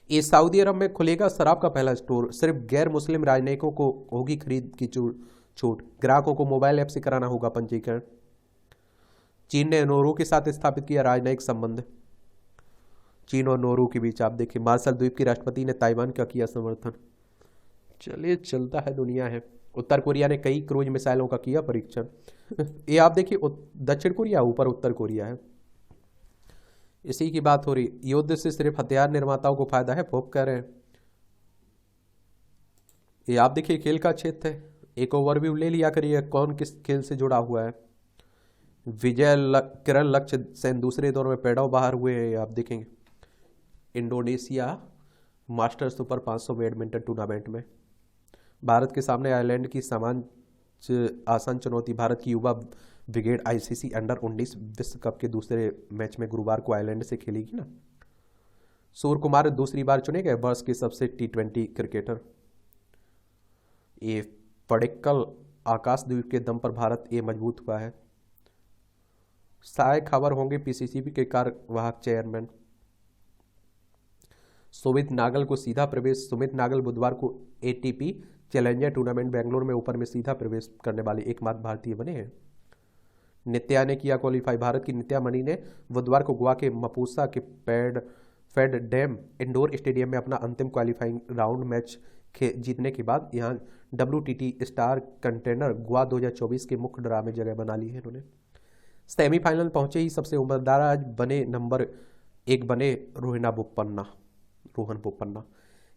ये सऊदी अरब में खुलेगा शराब का पहला स्टोर। सिर्फ गैर मुस्लिम राजनयिकों को होगी खरीद की छूट। ग्राहकों को मोबाइल ऐप से कराना होगा पंजीकरण। चीन ने नोरू के साथ स्थापित किया राजनयिक संबंध। चीन और नोरू के बीच आप देखिए, मार्शल द्वीप की राष्ट्रपति ने ताइवान का किया समर्थन। चलिए, चलता है, दुनिया है। उत्तर कोरिया ने कई क्रूज मिसाइलों का किया परीक्षण। ये आप देखिए, दक्षिण कोरिया ऊपर, उत्तर कोरिया है। इसी की बात हो रही। युद्ध से सिर्फ हथियार निर्माताओं को फायदा है, पोप कह रहे हैं। ये आप देखिए, खेल का क्षेत्र है। एक ओवरव्यू ले लिया करिए कौन किस खेल से जुड़ा हुआ है। किरण लक्ष्य सेन दूसरे दौर में पैडाव बाहर हुए हैं, आप देखेंगे Indonesia master super 500 badminton tournament में। भारत के सामने आयरलैंड की समान आसान चुनौती। भारत की युवा ब्रिगेड आईसीसी अंडर 19 विश्व कप के दूसरे मैच में गुरुवार को आयरलैंड से खेलेगी ना। सूर्य कुमार दूसरी बार चुने गए वर्ष के सबसे टी20 क्रिकेटर। ये पडिक्कल आकाशदीप के दम पर भारत ये मजबूत हुआ है। साय खबर होंगे पीसीसीबी के कार्यवाहक चेयरमैन। सुमित नागल को सीधा प्रवेश। सुमित नागल बुधवार को एटीपी चैलेंजर टूर्नामेंट बेंगलोर में ओपन में सीधा प्रवेश करने वाले एकमात्र भारतीय बने हैं। नित्या ने किया क्वालिफाई। भारत की नित्या मणि ने बुधवार को गोवा के मपूसा के फेड डैम इंडोर स्टेडियम में अपना अंतिम क्वालिफाइंग राउंड मैच जीतने के बाद यहां WTT स्टार कंटेनर गोवा 2024 के मुख्य ड्रा में जगह बना ली है इन्होंने। सेमीफाइनल पहुंचे ही सबसे उम्रदार आज बने नंबर 1 बने रोहन बोपन्ना।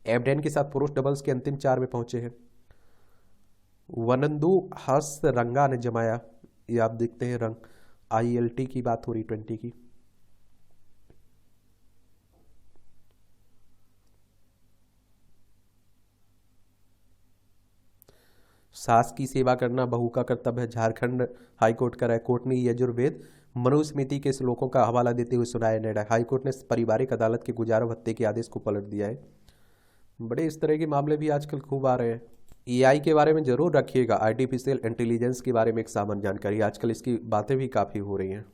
एबडेन के साथ पुरुष डबल्स के अंतिम 4 में पहुंचे हैं। वनंदु हसरंगा ने जमाया, ये आप देखते हैं रंग। ILT की बात हो रही 20 की। सास की सेवा करना बहू का कर्तव्य है, झारखंड हाईकोर्ट का राय। कोर्ट ने यजुर्वेद मनुस्मृति के श्लोकों का हवाला देते हुए सुनाया निर्णय। हाईकोर्ट ने पारिवारिक अदालत के गुजारा भत्ते के आदेश को पलट दिया है। बड़े इस तरह के मामले भी आजकल खूब आ रहे हैं। AI के बारे में जरूर रखिएगा, आर्टिफिशियल इंटेलिजेंस के बारे में एक सामान्य जानकारी। आजकल इसकी बातें भी काफ़ी हो रही हैं।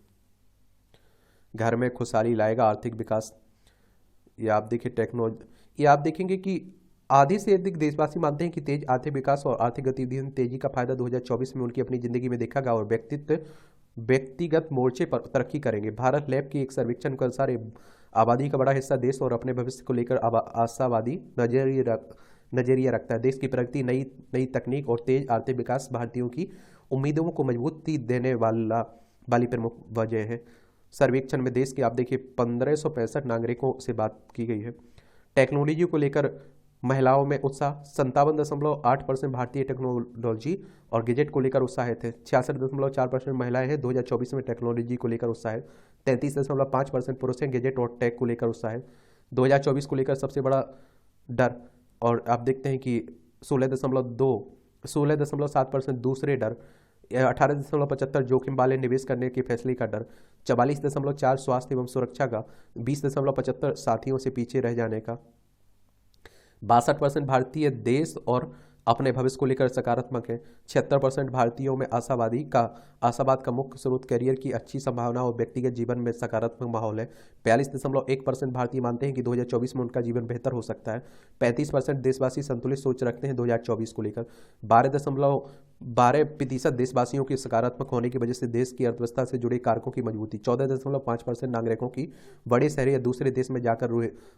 घर में खुशहाली लाएगा आर्थिक विकास। ये आप देखिए टेक्नोलॉजी, ये आप देखेंगे कि आधे से अधिक देशवासी मानते हैं कि तेज आर्थिक विकास और आर्थिक गतिविधियों में तेजी का फायदा 2024 में उनकी अपनी जिंदगी में देखा गया और व्यक्तिगत मोर्चे पर तरक्की करेंगे। भारत लैब के एक सर्वेक्षण के अनुसार आबादी का बड़ा हिस्सा देश और अपने भविष्य को लेकर आशावादी नजरिया रखता है। देश की प्रगति, नई तकनीक और तेज आर्थिक विकास भारतीयों की उम्मीदों को मजबूती देने वाली प्रमुख वजह है। सर्वेक्षण में देश के आप देखिए 1565 नागरिकों से बात की गई है। टेक्नोलॉजी को लेकर महिलाओं में उत्साह। 57.8% भारतीय टेक्नोलॉजी और गैजेट को लेकर उत्साहित है। 66.4% महिलाएं हैं 2024 में टेक्नोलॉजी को लेकर उत्साहित। 33.5% पुरुष हैं गैजेट और टेक को लेकर उत्साहित। 2024 को लेकर सबसे बड़ा डर, और आप देखते हैं कि 16.7% दूसरे डर, 18.75 जोखिम वाले निवेश करने के फैसले का डर, 44.4 स्वास्थ्य एवं सुरक्षा का, 20.75 साथियों से पीछे रह जाने का। 62% भारतीय देश और अपने भविष्य को लेकर सकारात्मक है। 76% भारतीयों में आशावाद का मुख्य स्रोत करियर की अच्छी संभावना और व्यक्तिगत जीवन में सकारात्मक माहौल है। 42.1% भारतीय मानते हैं कि 2024 में उनका जीवन बेहतर हो सकता है। 35% देशवासी संतुलित सोच रखते हैं 2024 को लेकर। 12% देशवासियों के सकारात्मक होने की वजह से देश की अर्थव्यवस्था से जुड़े कारकों की मजबूती। 14.5% नागरिकों की बड़े शहर या दूसरे देश में जाकर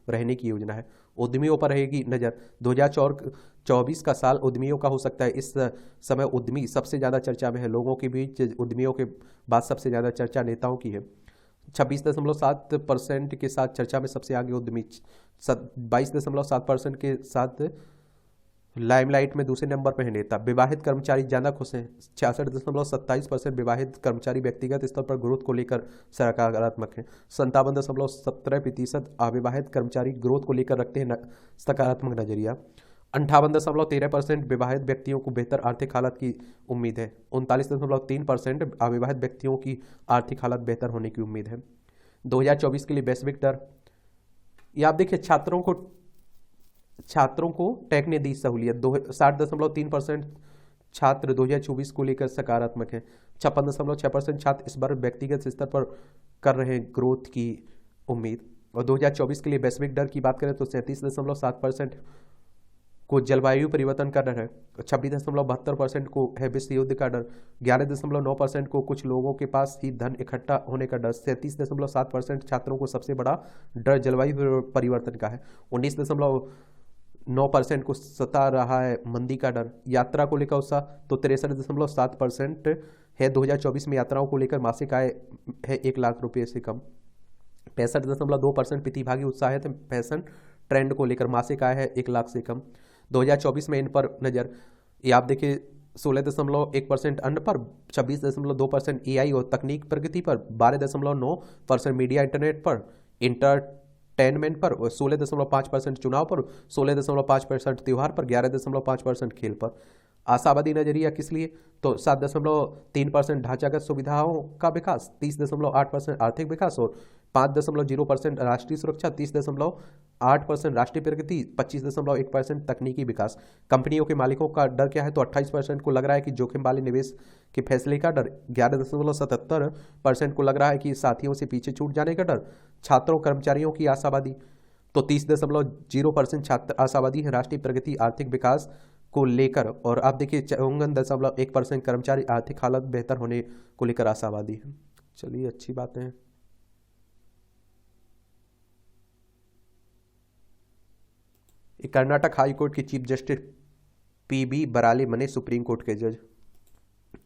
रहने की योजना है। उद्यमियों पर रहेगी नजर। 2024 का साल उद्यमियों का हो सकता है। इस समय उद्यमी सबसे ज़्यादा चर्चा में है। लोगों के बीच उद्यमियों के बाद सबसे ज़्यादा चर्चा नेताओं की है। 26.7% के साथ चर्चा में सबसे आगे उद्यमी। 22.7% के साथ लाइमलाइट में दूसरे नंबर पर है नेता। विवाहित कर्मचारी ज़्यादा खुश हैं। 66.27% विवाहित कर्मचारी व्यक्तिगत स्तर पर ग्रोथ को लेकर सकारात्मक हैं। 57.17% अविवाहित कर्मचारी ग्रोथ को लेकर रखते हैं सकारात्मक नजरिया। 58.13% विवाहित व्यक्तियों को बेहतर आर्थिक हालत की उम्मीद है। 39.3% अविवाहित व्यक्तियों की आर्थिक हालत बेहतर होने की उम्मीद है। 2024 के लिए वैश्विक डर, ये आप देखिए छात्रों को टेक ने दी सहूलियत। 60.3% छात्र 2024 को लेकर सकारात्मक हैं। 56.6% छात्र इस बार व्यक्तिगत स्तर पर कर रहे हैं ग्रोथ की उम्मीद। और 2024 के लिए वैश्विक डर की बात करें तो 37.7% को जलवायु परिवर्तन का डर है। 26.72% को है विश्व युद्ध का डर। 11.9% को कुछ लोगों के पास ही धन इकट्ठा होने का डर। 37.7% छात्रों को सबसे बड़ा डर जलवायु परिवर्तन का है। 19.9% को सता रहा है मंदी का डर। यात्रा को लेकर उत्साह तो 63.7% है। 2024 में यात्राओं को लेकर मासिक आय है 1 लाख रुपये से कम। 65.2% प्रतिभागी उत्साहित है फैशन ट्रेंड को लेकर। मासिक आय है 1 लाख से कम। 2024 में इन पर नजर, ये आप देखिए 16.1% अन्न पर, 26.2% एआई और तकनीक प्रगति पर, 12.9% मीडिया इंटरनेट पर, इंटरटेनमेंट पर, 16.5% चुनाव पर, 16.5% त्यौहार पर, 11.5% खेल पर। आशावादी नजरिया किस लिए? तो 7.3% ढांचागत सुविधाओं का विकास, 30.8% आर्थिक विकास और 5.0% राष्ट्रीय सुरक्षा, 30.8% राष्ट्रीय प्रगति, 25.1% तकनीकी विकास। कंपनियों के मालिकों का डर क्या है? तो 28% को लग रहा है कि जोखिम वाले निवेश के फैसले का डर, 11.77% को लग रहा है कि साथियों से पीछे छूट जाने का डर। छात्रों कर्मचारियों की आशावादी, तो 30.0% छात्र आशावादी है राष्ट्रीय प्रगति आर्थिक विकास को लेकर। और आप देखिए 54.1% कर्मचारी आर्थिक हालत बेहतर होने को लेकर आशावादी है। चलिए अच्छी बातें हैं। कर्नाटक हाई कोर्ट के चीफ जस्टिस पीबी बराले बने सुप्रीम कोर्ट के जज।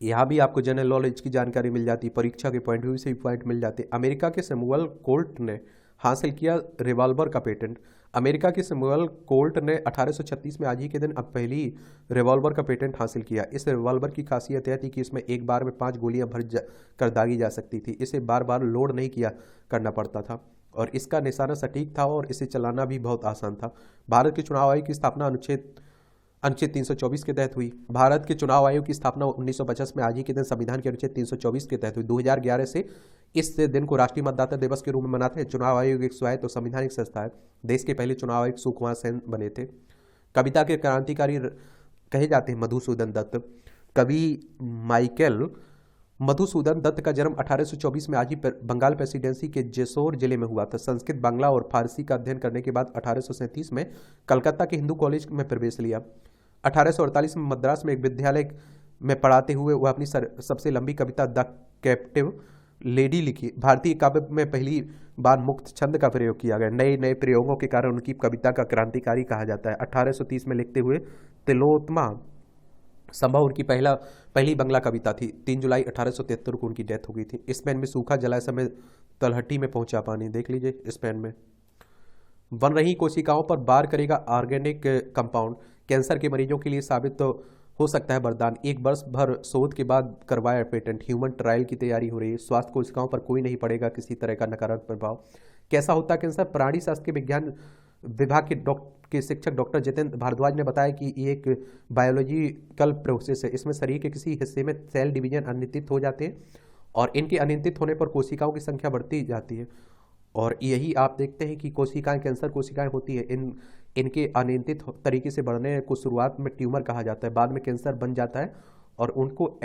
यहाँ भी आपको जनरल नॉलेज की जानकारी मिल जाती है, परीक्षा के पॉइंट व्यू से भी पॉइंट मिल जाते हैं। अमेरिका के सैमुअल कोल्ट ने हासिल किया रिवॉल्वर का पेटेंट। अमेरिका के सैमुअल कोल्ट ने 1836 में आज ही के दिन अब पहली रिवॉल्वर का पेटेंट हासिल किया। इस रिवॉल्वर की खासियत यह थी कि इसमें एक बार में 5 गोलियां कर दागी जा सकती थी। इसे बार बार लोड नहीं किया करना पड़ता था और इसका निशाना सटीक था और इसे चलाना भी बहुत आसान था। भारत के चुनाव आयोग की स्थापना अनुच्छेद 324 के तहत हुई। भारत के चुनाव आयोग की स्थापना 1950 में आज ही के दिन संविधान के अनुच्छेद 324 के तहत हुई। 2011 से इस दिन को राष्ट्रीय मतदाता दिवस के रूप में मनाते हैं। चुनाव आयोग एक स्वायत्त और संवैधानिक संस्था है। देश के पहले चुनाव आयोग सुकुमार सेन बने थे। कविता के क्रांतिकारी कहे जाते हैं मधुसूदन दत्त। कवि माइकल मधुसूदन दत्त का जन्म 1824 में आज ही बंगाल प्रेसिडेंसी के जेसोर जिले में हुआ था। संस्कृत, बांग्ला और फारसी का अध्ययन करने के बाद 1837 में कलकत्ता के हिंदू कॉलेज में प्रवेश लिया। 1848 में मद्रास में एक विद्यालय में पढ़ाते हुए वह अपनी सबसे लंबी कविता द कैप्टिव लेडी लिखी। भारतीय काव्य में पहली बार मुक्त छंद का प्रयोग किया गया। नए नए प्रयोगों के कारण उनकी कविता का क्रांतिकारी कहा जाता है। 1830 में लिखते हुए तिलोत्तमा संभव उनकी पहली बंगला कविता थी। 3 जुलाई 1873 को उनकी डेथ हो गई थी। स्पेन में सूखा जलाशय में तलहटी में पहुंचा पानी, देख लीजिए स्पेन में। बन रही कोशिकाओं पर वार करेगा ऑर्गेनिक कंपाउंड, कैंसर के मरीजों के लिए साबित तो हो सकता है वरदान। 1 वर्ष भर शोध के बाद करवाया पेटेंट। ह्यूमन ट्रायल की तैयारी हो रही है। स्वास्थ्य कोशिकाओं पर कोई नहीं पड़ेगा किसी तरह का नकारात्मक प्रभाव। कैसा होता है कैंसर? प्राणी शास्त्र के विज्ञान विभाग के शिक्षक डॉक्टर जितेंद्र भारद्वाज ने बताया कि ये एक बायोलॉजिकल प्रोसेस है। इसमें शरीर के किसी हिस्से में सेल डिवीजन अनियंत्रित हो जाते हैं और इनके अनियंत्रित होने पर कोशिकाओं की संख्या बढ़ती जाती है और यही आप देखते हैं कि कोशिकाएं कैंसर कोशिकाएं होती है। इनके अनियंत्रित तरीके से बढ़ने को शुरुआत में ट्यूमर कहा जाता है, बाद में कैंसर बन जाता है और उनको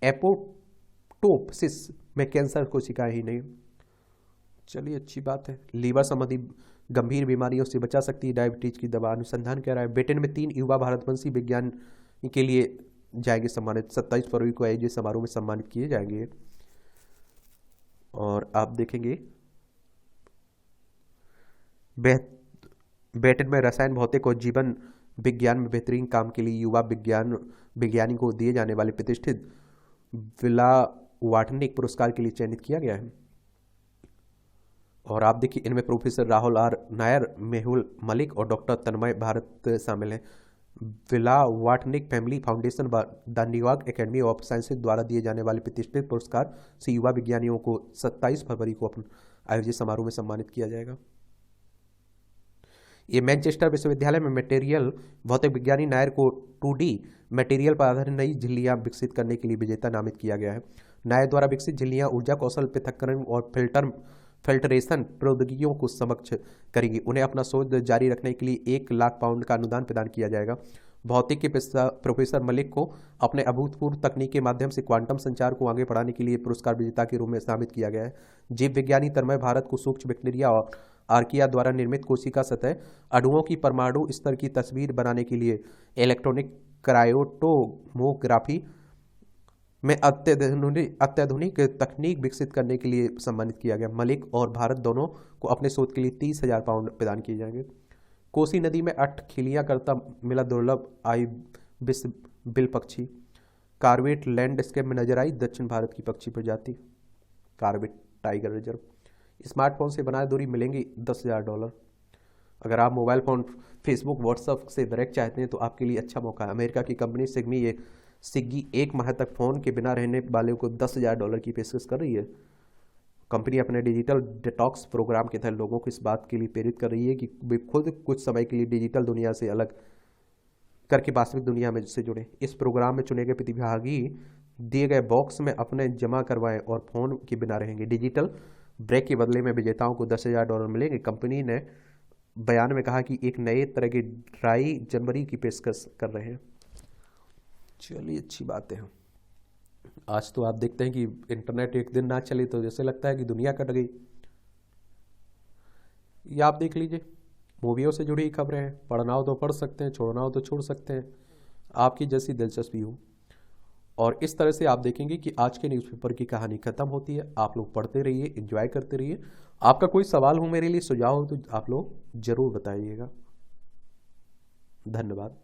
एपोप्टोसिस में कैंसर कोशिकाएं ही नहीं। चलिए अच्छी बात है। लीवर संबंधी गंभीर बीमारियों से बचा सकती है डायबिटीज की दवा। अनुसंधान कह रहा है ब्रिटेन में 3 युवा भारतवंशी विज्ञान के लिए जाएंगे सम्मानित। 27 फरवरी को आयोजित समारोह में सम्मानित किए जाएंगे। और आप देखेंगे ब्रिटेन में रसायन भौतिक और जीवन विज्ञान में बेहतरीन काम के लिए युवा विज्ञानी को दिए जाने वाले प्रतिष्ठित विला वाटनिक पुरस्कार के लिए चयनित किया गया है। और आप देखिए इनमें प्रोफेसर राहुल आर नायर, मेहुल मलिक और डॉक्टर तन्मय भारत शामिल हैं। Blavatnik Family Foundation the New York Academy of Sciences द्वारा दिए जाने वाले प्रतिष्ठित पुरस्कार से युवा विज्ञानियों को 27 फरवरी को आयोजित समारोह में सम्मानित किया जाएगा। ये मैनचेस्टर विश्वविद्यालय में मटेरियल भौतिक विज्ञानी नायर को 2D मटेरियल पर आधारित नई झिल्लियां विकसित करने के लिए विजेता नामित किया गया है। नायर द्वारा विकसित झिल्लियां ऊर्जा कौशल पृथक्करण और फिल्ट्रेशन प्रौद्योगिकियों को समक्ष करेंगी। उन्हें अपना शोध जारी रखने के लिए 1 लाख पाउंड का अनुदान प्रदान किया जाएगा। भौतिक के प्रोफेसर मलिक को अपने अभूतपूर्व तकनीक के माध्यम से क्वांटम संचार को आगे बढ़ाने के लिए पुरस्कार विजेता के रूप में नामित किया गया है। जीव विज्ञानी तन्मय भारत को सूक्ष्म बैक्टीरिया और आर्किया द्वारा निर्मित कोशिका सतह अणुओं की परमाणु स्तर की तस्वीर बनाने के लिए इलेक्ट्रॉनिक क्रायोटोमोग्राफी में अत्याधुनिक तकनीक विकसित करने के लिए सम्मानित किया गया। मलिक और भारत दोनों को अपने शोध के लिए 30,000 पाउंड प्रदान किए जाएंगे। कोसी नदी में 8 खिलियां करता मिला दुर्लभ आइबिस बिल पक्षी। कार्बेट लैंडस्केप में नजर आई दक्षिण भारत की पक्षी प्रजाति कार्बेट टाइगर रिजर्व। स्मार्टफोन से बनाए दूरी मिलेंगी $10,000। अगर आप मोबाइल फ़ोन, फेसबुक, व्हाट्सअप से डायरेक्ट चाहते हैं तो आपके लिए अच्छा मौका है। अमेरिका की कंपनी स्विगी 1 माह तक फ़ोन के बिना रहने वालों को $10,000 की पेशकश कर रही है। कंपनी अपने डिजिटल डिटॉक्स प्रोग्राम के तहत लोगों को इस बात के लिए प्रेरित कर रही है कि वे खुद कुछ समय के लिए डिजिटल दुनिया से अलग करके वास्तविक दुनिया में से जुड़े। इस प्रोग्राम में चुने गए प्रतिभागी दिए गए बॉक्स में अपने जमा करवाएं और फ़ोन के बिना रहेंगे। डिजिटल ब्रेक के बदले में विजेताओं को $10,000 मिलेंगे। कंपनी ने बयान में कहा कि एक नए तरह की ड्राई जनवरी की पेशकश कर रहे हैं। चलिए, अच्छी बात है। आज तो आप देखते हैं कि इंटरनेट एक दिन ना चले तो जैसे लगता है कि दुनिया कट गई। ये आप देख लीजिए, मूवियों से जुड़ी खबरें हैं। पढ़ना हो तो पढ़ सकते हैं, छोड़ना हो तो छोड़ सकते हैं, आपकी जैसी दिलचस्पी हो। और इस तरह से आप देखेंगे कि आज के न्यूज़पेपर की कहानी खत्म होती है। आप लोग पढ़ते रहिए, एंजॉय करते रहिए। आपका कोई सवाल हो मेरे लिए, सुझाव हो तो आप लोग जरूर बताइएगा। धन्यवाद।